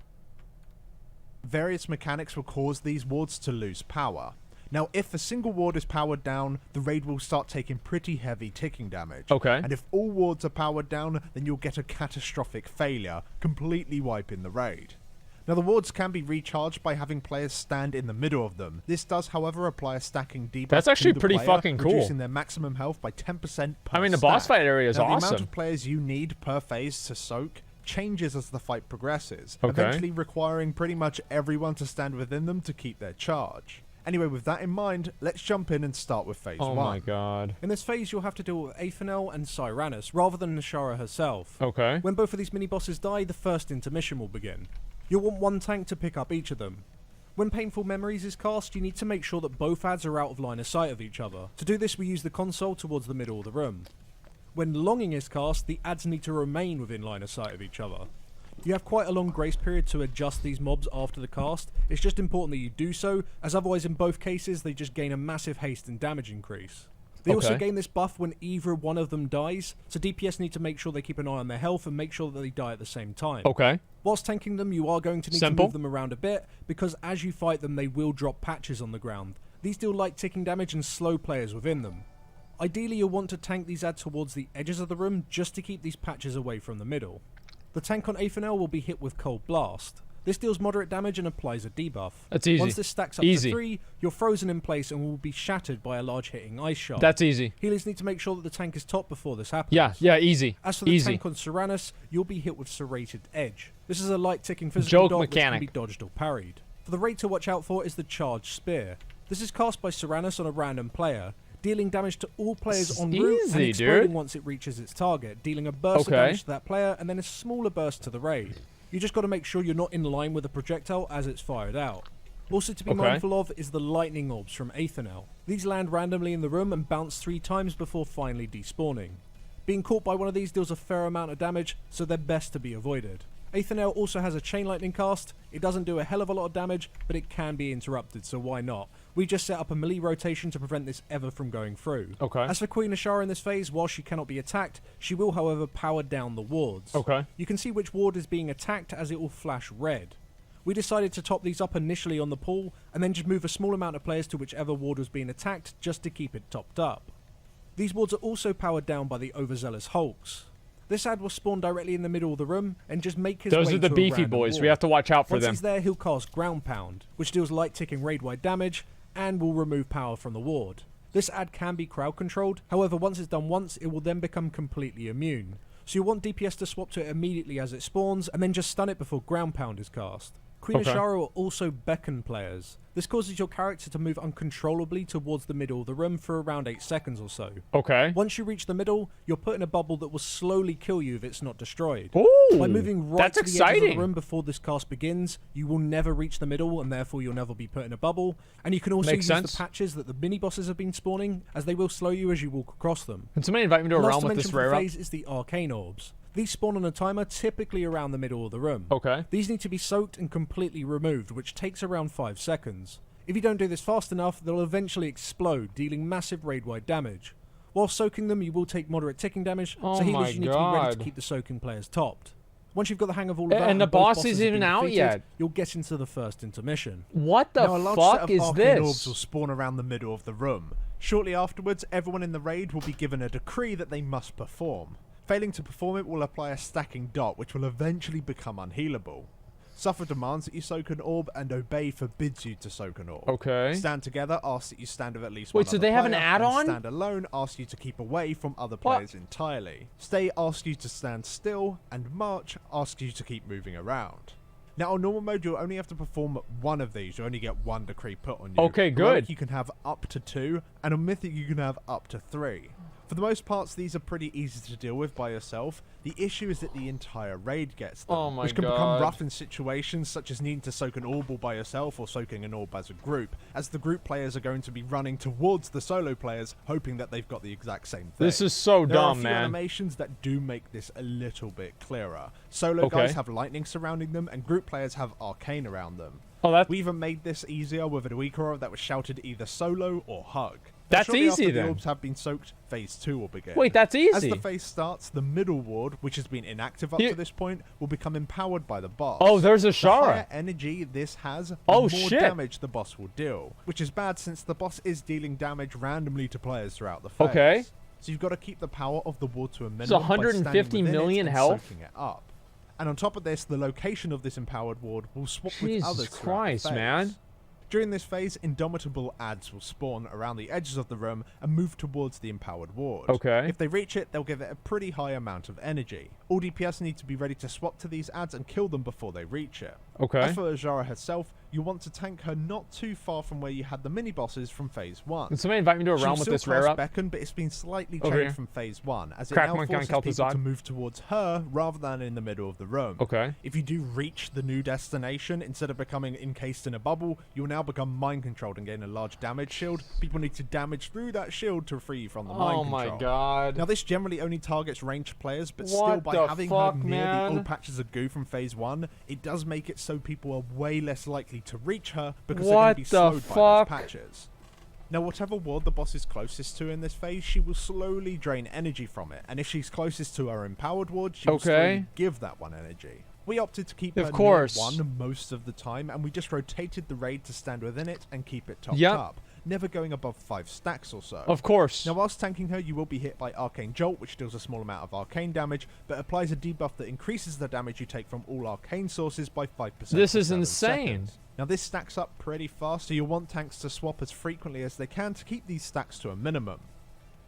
Various mechanics will cause these wards to lose power. Now, if a single ward is powered down, the raid will start taking pretty heavy ticking damage. Okay. And if all wards are powered down, then you'll get a catastrophic failure, completely wiping the raid. Now, the wards can be recharged by having players stand in the middle of them. This does, however, apply a stacking debuff. That's actually to the pretty player, fucking cool. reducing their maximum health by 10% per I mean, the stack. boss fight area is now, awesome. The amount of players you need per phase to soak changes as the fight progresses, okay. eventually requiring pretty much everyone to stand within them to keep their charge. Anyway, with that in mind, let's jump in and start with phase 1. Oh my god. In this phase, you'll have to deal with Aethanel and Cyranus, rather than Azshara herself. Okay. When both of these mini-bosses die, the first intermission will begin. You'll want one tank to pick up each of them. When Painful Memories is cast, you need to make sure that both adds are out of line of sight of each other. To do this, we use the console towards the middle of the room. When Longing is cast, the adds need to remain within line of sight of each other. You have quite a long grace period to adjust these mobs after the cast. It's just important that you do so, as otherwise in both cases they just gain a massive haste and damage increase. They also gain this buff when either one of them dies, so DPS need to make sure they keep an eye on their health and make sure that they die at the same time. Okay. Whilst tanking them, you are going to need to move them around a bit, because as you fight them they will drop patches on the ground. These deal light ticking damage and slow players within them. Ideally you'll want to tank these adds towards the edges of the room just to keep these patches away from the middle. The tank on Aethanel will be hit with Cold Blast. This deals moderate damage and applies a debuff. That's easy. Once this stacks up to 3, you're frozen in place and will be shattered by a large hitting ice shard. That's easy. Healers need to make sure that the tank is topped before this happens. Yeah, easy. As for the tank on Cyranus, you'll be hit with Serrated Edge. This is a light ticking physical dot which can be dodged or parried. For the raid to watch out for is the Charged Spear. This is cast by Cyranus on a random player, dealing damage to all players en route and exploding once it reaches its target, dealing a burst of damage to that player and then a smaller burst to the raid. You just got to make sure you're not in line with the projectile as it's fired out. Also to be mindful of is the Lightning Orbs from Aethanel. These land randomly in the room and bounce 3 times before finally despawning. Being caught by one of these deals a fair amount of damage, so they're best to be avoided. Aethanel also has a Chain Lightning cast. It doesn't do a hell of a lot of damage, but it can be interrupted, so why not? We just set up a melee rotation to prevent this ever from going through. As for Queen Azshara in this phase, while she cannot be attacked, she will however power down the wards. You can see which ward is being attacked as it will flash red. We decided to top these up initially on the pool, and then just move a small amount of players to whichever ward was being attacked, just to keep it topped up. These wards are also powered down by the Overzealous Hulks. This ad will spawn directly in the middle of the room and just make his way to a random Those are the beefy boys. ward. We have to watch out for Once them. he's there, he'll cast Ground Pound, which deals light ticking raid-wide damage and will remove power from the ward. This ad can be crowd controlled, however once it's done once, it will then become completely immune. So you want DPS to swap to it immediately as it spawns, and then just stun it before Ground Pound is cast. Queen Azshara will also beckon players. This causes your character to move uncontrollably towards the middle of the room for around 8 seconds or so. Once you reach the middle, you're put in a bubble that will slowly kill you if it's not destroyed. By moving right to the edge of the room before this cast begins, you will never reach the middle and therefore you'll never be put in a bubble. And you can also use the patches that the mini-bosses have been spawning, as they will slow you as you walk across them. Can somebody invite me to a realm with this rare up? Phase is the Arcane Orbs. These spawn on a timer, typically around the middle of the room. These need to be soaked and completely removed, which takes around 5 seconds. If you don't do this fast enough, they'll eventually explode, dealing massive raid-wide damage. While soaking them, you will take moderate ticking damage, so healers you need to be ready to keep the soaking players topped. Once you've got the hang of all of that, and the boss isn't even out yet, you'll get into the first intermission. What the fuck is this? Orbs will spawn around the middle of the room. Shortly afterwards, everyone in the raid will be given a decree that they must perform. Failing to perform it will apply a stacking dot, which will eventually become unhealable. Suffer demands that you soak an orb, and Obey forbids you to soak an orb. Okay. Stand together asks that you stand with at least one Wait, so other they have an player, add-on? and Stand alone asks you to keep away from other players entirely. Stay asks you to stand still, and March asks you to keep moving around. Now, on normal mode, you'll only have to perform one of these. You only get one decree put on you. Okay, Heroic, good. you can have up to 2, and on Mythic, you can have up to 3. For the most parts, these are pretty easy to deal with by yourself. The issue is that the entire raid gets them, Oh my which can God. become rough in situations such as needing to soak an orb all by yourself or soaking an orb as a group, as the group players are going to be running towards the solo players, hoping that they've got the exact same thing. This is so There are a dumb, few man. animations that do make this a little bit clearer. Solo guys have lightning surrounding them, and group players have arcane around them. Oh, that's... We even made this easier with a Weaker that was shouted either solo or hug. That's Shortly easy after then. the orbs have been soaked, phase 2 will begin. Wait, that's easy. As the phase starts, the middle ward, which has been inactive up to this point, will become empowered by the boss. Oh, there's The Azshara. higher energy this has, the Oh, more shit. damage the boss will deal. Which is bad since the boss is dealing damage randomly to players throughout the phase. Okay. So you've got to keep the power of the ward to a minimum. It's by 150 standing within million it and health? soaking it up. And on top of this, the location of this empowered ward will swap with Jesus others throughout the Christ, phase. man. During this phase, indomitable adds will spawn around the edges of the room and move towards the empowered ward. Okay. If they reach it, they'll give it a pretty high amount of energy. All DPS need to be ready to swap to these adds and kill them before they reach it. Okay. As for Azshara herself, you want to tank her not too far from where you had the mini-bosses from phase 1. Can somebody invite me to a She'll realm with still this rare craft up? Beacon, but it's been slightly Over here. changed from phase 1, as it Crackman now can't forces help people Azad. to move towards her rather than in the middle of the room. Okay. If you do reach the new destination, instead of becoming encased in a bubble, you'll now become mind-controlled and gain a large damage shield. People need to damage through that shield to free you from the mind Oh control. my god. Now, this generally only targets ranged players, but still, What by the having fuck, her near man? the old patches of goo from phase 1, it does make it so people are way less likely to reach her because they're going What to be the slowed by fuck? those patches. Now, whatever ward the boss is closest to in this phase, she will slowly drain energy from it, and if she's closest to her empowered ward, she will slowly give that one energy. We opted to keep her near 1 most of the time, and we just rotated the raid to stand within it and keep it topped up, never going above 5 stacks or so. Of course. Now, whilst tanking her, you will be hit by Arcane Jolt, which deals a small amount of arcane damage, but applies a debuff that increases the damage you take from all arcane sources by 5%. This for is 7 insane. seconds. Now, this stacks up pretty fast, so you'll want tanks to swap as frequently as they can to keep these stacks to a minimum.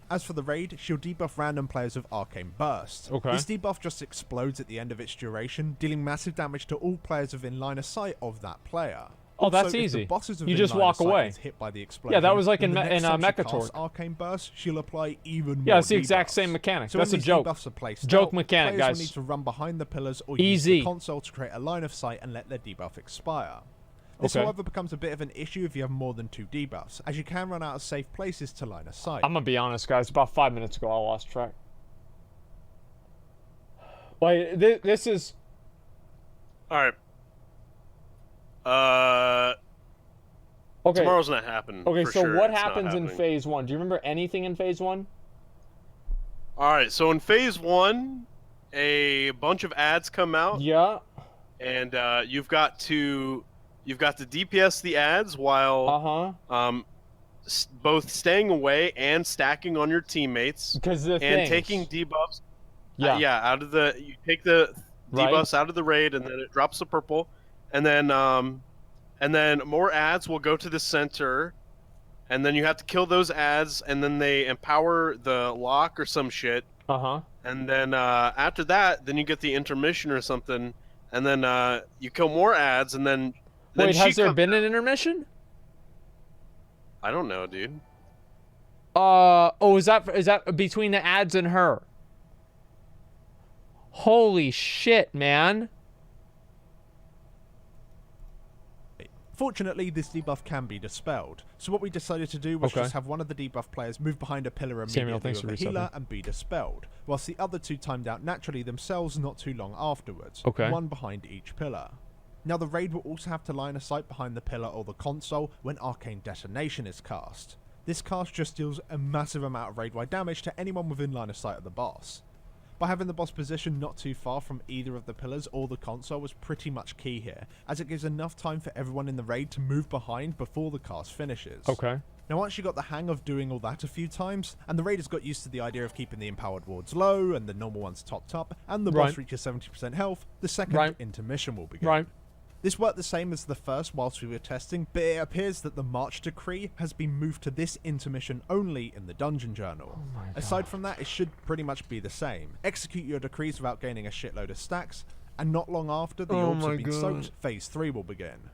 As for the raid, she'll debuff random players with Arcane Burst. Okay. This debuff just explodes at the end of its duration, dealing massive damage to all players within line of sight of that player. Oh, that's Also, if the easy. bosses You within just line of walk sight away. is hit by the explosion, Yeah, that was like then in the next time she casts Mechatork. Arcane Burst, she'll apply even more. Yeah, it's the exact debuffs. same mechanic. So That's when a these joke. debuffs are placed Joke out, mechanic, players guys. will need to run behind the pillars or Easy. use the console to create a line of sight and let their debuff expire. This, Okay. however, becomes a bit of an issue if you have more than 2 debuffs, as you can run out of safe places to line of sight. I'm gonna be honest, guys. About 5 minutes ago, I lost track. Like, this is... All right. Okay. Tomorrow's not happening. Okay, for so sure. what It's not happens in happening. phase 1? Do you remember anything in phase 1? All right, so in phase 1, a bunch of ads come out, Yeah. and you've got to DPS the ads while both staying away and stacking on your teammates, Because the and taking debuffs. Yeah. Out of the you take the Right. debuffs out of the raid, and then it drops the purple, and then more ads will go to the center, and then you have to kill those ads, and then they empower the lock or some shit. And then after that, then you get the intermission or something, and then you kill more ads, and then Wait, has there been an intermission? I don't know, dude. Oh, is that between the ads and her? Holy shit, man. Fortunately, this debuff can be dispelled, so what we decided to do was Okay. just have one of the debuff players move behind a pillar Samuel, immediately thanks with for a healer resetting. and be dispelled, whilst the other 2 timed out naturally themselves not too long afterwards, Okay. 1 behind each pillar. Now, the raid will also have to line of sight behind the pillar or the console when Arcane Detonation is cast. This cast just deals a massive amount of raid-wide damage to anyone within line of sight of the boss. By having the boss positioned not too far from either of the pillars or the console was pretty much key here, as it gives enough time for everyone in the raid to move behind before the cast finishes. Okay. Now, once you got the hang of doing all that a few times, and the raiders got used to the idea of keeping the empowered wards low and the normal ones topped up, and the boss reaches 70% health, the second intermission will begin. This worked the same as the first whilst we were testing, but it appears that the March Decree has been moved to this intermission only in the Dungeon Journal. Aside from that, it should pretty much be the same. Execute your decrees without gaining a shitload of stacks, and not long after the orbs have been soaked, Phase 3 will begin.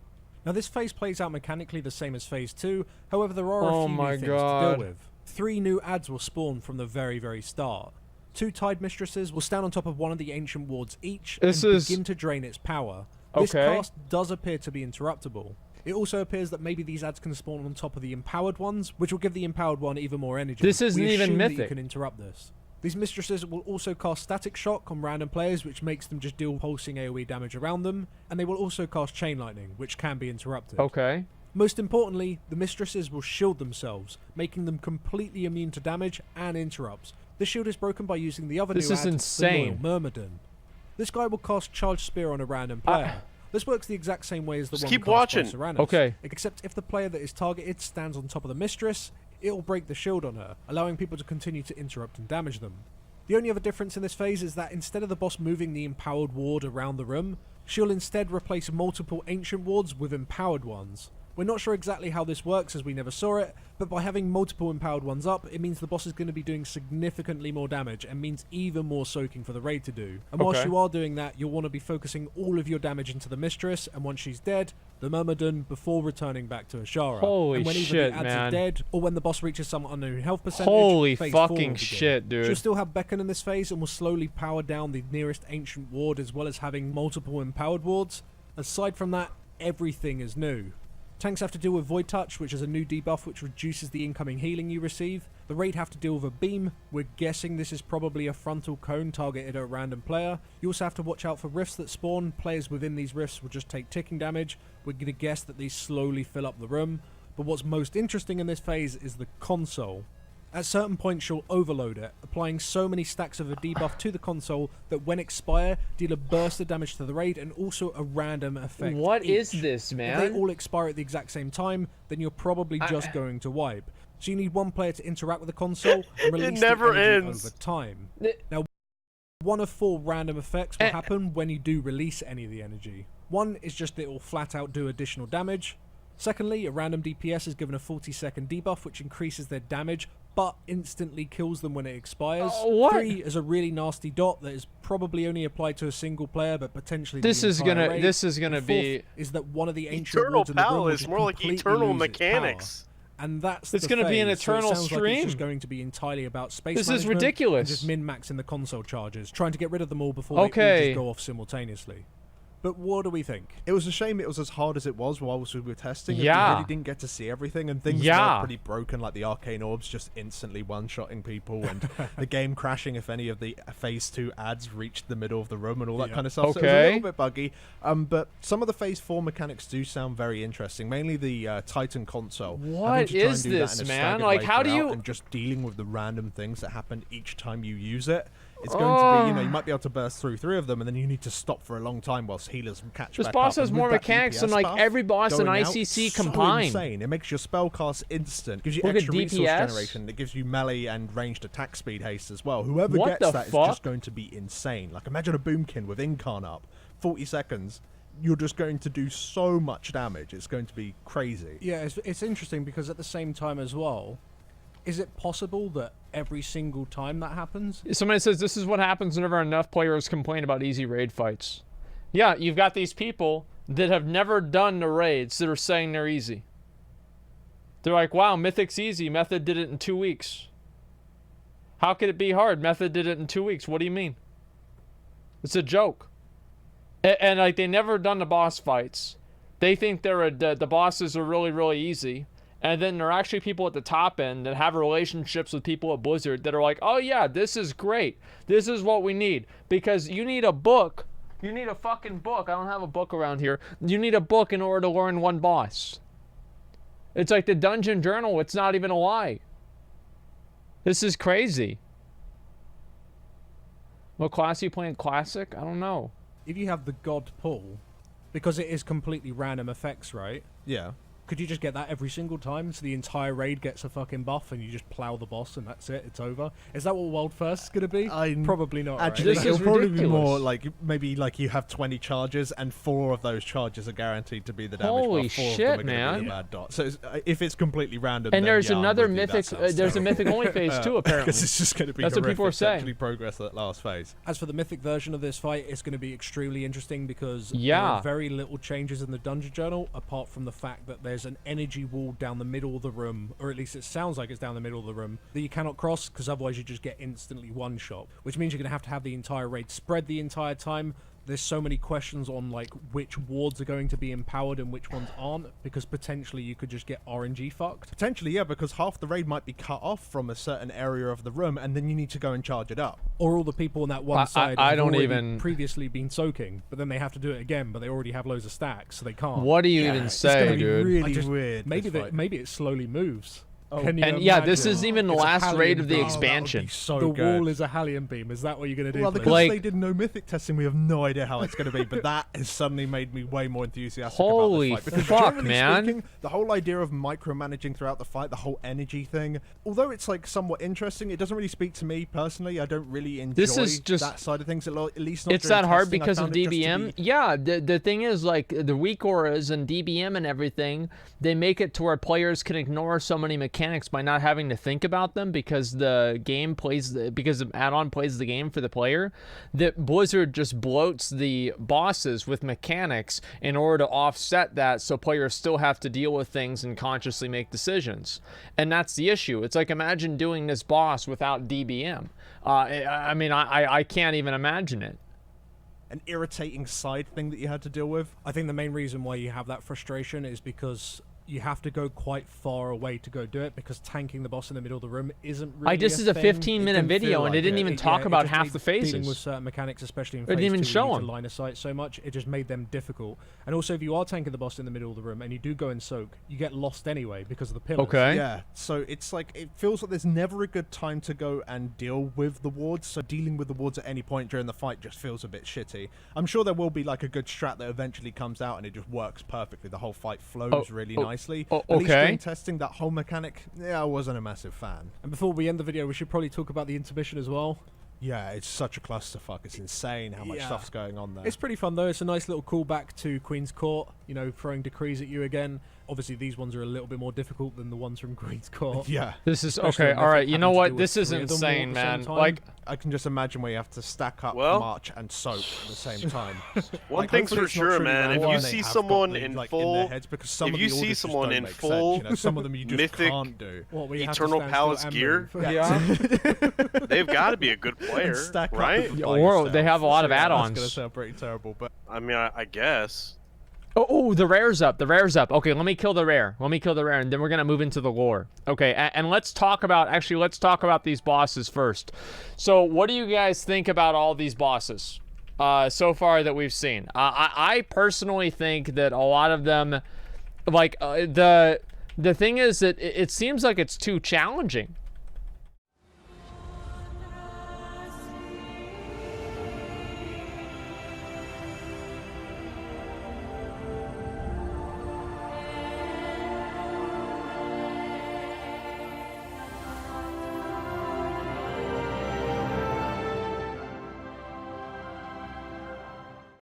Now this phase plays out mechanically the same as Phase 2, however there are a few new things to deal with. 3 new adds will spawn from the very, very start. 2 Tide Mistresses will stand on top of one of the ancient wards each and begin to drain its power. This cast does appear to be interruptible. It also appears that maybe these adds can spawn on top of the empowered ones, which will give the empowered one even more energy. This isn't even Mythic. That you can interrupt this. These Mistresses will also cast Static Shock on random players, which makes them just deal pulsing AoE damage around them, and they will also cast Chain Lightning, which can be interrupted. Okay. Most importantly, the Mistresses will shield themselves, making them completely immune to damage and interrupts. The shield is broken by using the other new add, insane. the Loyal Myrmidon. This guy will cast Charge Spear on a random player. This works the exact same way as the one cast by Serranus. Okay. Except if the player that is targeted stands on top of the Mistress, it will break the shield on her, allowing people to continue to interrupt and damage them. The only other difference in this phase is that instead of the boss moving the empowered ward around the room, she'll instead replace multiple ancient wards with empowered ones. We're not sure exactly how this works as we never saw it, but by having multiple empowered ones up, it means the boss is going to be doing significantly more damage and means even more soaking for the raid to do. And whilst you are doing that, you'll want to be focusing all of your damage into the Mistress, and once she's dead, the Myrmidon before returning back to Azshara. Holy and when either shit, the adds man. are dead, or when the boss reaches some unknown health percentage, Holy phase 4 will fucking begin. shit, dude. She'll still have Beacon in this phase and will slowly power down the nearest ancient ward as well as having multiple empowered wards. Aside from that, everything is new. Tanks have to deal with Void Touch, which is a new debuff which reduces the incoming healing you receive. The raid have to deal with a beam. We're guessing this is probably a frontal cone targeted at a random player. You also have to watch out for rifts that spawn. Players within these rifts will just take ticking damage. We're going to guess that these slowly fill up the room. But what's most interesting in this phase is the console. At certain points she'll overload it, applying so many stacks of a debuff to the console that when expire, deal a burst of damage to the raid and also a random effect. What is each. this, man? If they all expire at the exact same time, then you're probably just going to wipe. So you need one player to interact with the console and release the energy over time. Now, one of 4 random effects will happen when you do release any of the energy. One is just that it will flat out do additional damage. Secondly, a random DPS is given a 40-second debuff which increases their damage but instantly kills them when it expires. 3 is a really nasty dot that is probably only applied to a single player but potentially this is gonna be is that one of the ancient Eternal wards in the room Power will is just more like completely Eternal lose its Mechanics. power. And that's it's going to be an eternal so it sounds stream. Like it's just going to be entirely about space This is management ridiculous. and just min-maxing the console charges, trying to get rid of them all before they all just go off simultaneously. But what do we think? It was a shame it was as hard as it was while we were testing. Yeah. We really didn't get to see everything, and things were pretty broken, like the Arcane Orbs just instantly one-shotting people, and the game crashing if any of the Phase 2 ads reached the middle of the room and all that kind of stuff. So it was a little bit buggy. But some of the Phase 4 mechanics do sound very interesting, mainly the Titan console. What is this, man? Like, how do you... And just dealing with the random things that happen each time you use it. It's going to be, you know, you might be able to burst through 3 of them, and then you need to stop for a long time whilst healers catch back up. This boss has more mechanics than, like, every boss in out, ICC so combined. Insane. It makes your spell cast instant. Gives you extra resource generation. It gives you melee and ranged attack speed haste as well. Whoever gets that is just going to be insane. Like, imagine a Boomkin with Incarn up. 40 seconds. You're just going to do so much damage. It's going to be crazy. Yeah, it's interesting because at the same time as well, is it possible that every single time that happens? Somebody says this is what happens whenever enough players complain about easy raid fights. Yeah, you've got these people that have never done the raids that are saying they're easy. They're like, wow, Mythic's easy. Method did it in 2 weeks. How could it be hard? Method did it in 2 weeks. What do you mean? It's a joke. And like, they never done the boss fights. They think the bosses are really, really easy. And then there are actually people at the top end that have relationships with people at Blizzard that are like, oh yeah, this is great. This is what we need. Because you need a book. You need a fucking book. I don't have a book around here. You need a book in order to learn one boss. It's like the Dungeon Journal. It's not even a lie. This is crazy. What class are you playing? Classic? I don't know. If you have the God Pull, because it is completely random effects, right? Yeah. Could you just get that every single time, so the entire raid gets a fucking buff and you just plow the boss and that's it, it's over? Is that what World First is going to be? Probably not, Actually, This it'll is probably be ridiculous. more like, maybe like you have 20 charges and 4 of those charges are guaranted to be the damage Holy buff, 4 shit, of them are gonna be man. a bad dot. So if it's completely random, And then there's yeah, I'm another with you, that mythic. sounds There's a terrible. mythic only phase too, apparently. Because it's just going to be That's what people are horrific to saying. actually progress that last phase. As for the mythic version of this fight, it's going to be extremely interesting because there Yeah. are very little changes in the dungeon journal, apart from the fact that there's an energy wall down the middle of the room, or at least it sounds like it's down the middle of the room, that you cannot cross because otherwise you just get instantly one-shot, which means you're going to have the entire raid spread the entire time. There's so many questions on like which wards are going to be empowered and which ones aren't, because potentially you could just get RNG fucked. Potentially, yeah, because half the raid might be cut off from a certain area of the room, and then you need to go and charge it up. Or all the people on that one side I have don't already even- previously been soaking, but then they have to do it again, but they already have loads of stacks, so they can't. What do you even It's say, gonna be dude? really weird. Maybe this fight. maybe it slowly moves. Oh. Can you And yeah, this imagine? isn't even the It's a last raid of the Hallian beam. expansion. So The good. wall is a Hallian beam. Is that what you're going to do? Well, please? because Like- they did no mythic testing, we have no idea how it's going to be. But that has suddenly made me way more enthusiastic Holy about this fight. Because fuck, generally man. speaking, the whole idea of micromanaging throughout the fight, the whole energy thing, although it's like somewhat interesting, it doesn't really speak to me personally. I don't really enjoy This is just- that side of things. At least not It's during that hard testing. I because of found it just to DBM. be- Yeah, the thing is, like, the weak auras and DBM and everything, they make it to where players can ignore so many mechanics by not having to think about them because the game because the add-on plays the game for the player, that Blizzard just bloats the bosses with mechanics in order to offset that, so players still have to deal with things and consciously make decisions. And that's the issue. It's like, imagine doing this boss without DBM. I mean, I can't even imagine it. an irritating side thing that you had to deal with. I think the main reason why you have that frustration is because you have to go quite far away to go do it, because tanking the boss in the middle of the room isn't really This is a thing. 15-minute didn't video, feel and it like didn't it. even It- talk yeah, it about just half made the dealing with phases. certain mechanics, especially in It didn't phase even 2, show you need to 'em. line of sight so much, it just made them difficult. And also, if you are tanking the boss in the middle of the room and you do go and soak, you get lost anyway because of the pillars. Okay. Yeah, so it's like, it feels like there's never a good time to go and deal with the wards, so dealing with the wards at any point during the fight just feels a bit shitty. I'm sure there will be like a good strat that eventually comes out and it just works perfectly. The whole fight flows really nicely. At least okay. during testing, that whole mechanic, yeah, I wasn't a massive fan. And before we end the video, we should probably talk about the intermission as well. Yeah, it's such a clusterfuck. It's insane how much Yeah. stuff's going on there. It's pretty fun though. It's a nice little callback to Queen's Court, you know, throwing decrees at you again. Obviously, these ones are a little bit more difficult than the ones from Queen's Court. Yeah, This is Especially okay. when All right, Mythic you know having to what? deal This with is 3 of them all at insane, the same man. time. Like, I can just imagine where you have to stack up, Well- march, and soak at the same time. One Like, thing's hopefully for it's not sure, truly man. random If you and they see have someone got, in like, full, their heads, because some if of you the see orders just someone don't in make full sense, you know, some of them you just Mythic can't do. What, we have to Eternal stand Palace still and gear? move? yeah. they've got to be a good player, Stack up right? with the Or fire they stuff. have a lot of So, yeah, add-ons. That's gonna sound pretty terrible, but I mean, I guess. Oh, the rare's up. The rare's up. Okay, let me kill the rare. Let me kill the rare, and then we're gonna move into the lore. Okay, and let's talk about these bosses first. So, what do you guys think about all these bosses so far that we've seen? I personally think that a lot of them, like the thing is that it seems like it's too challenging.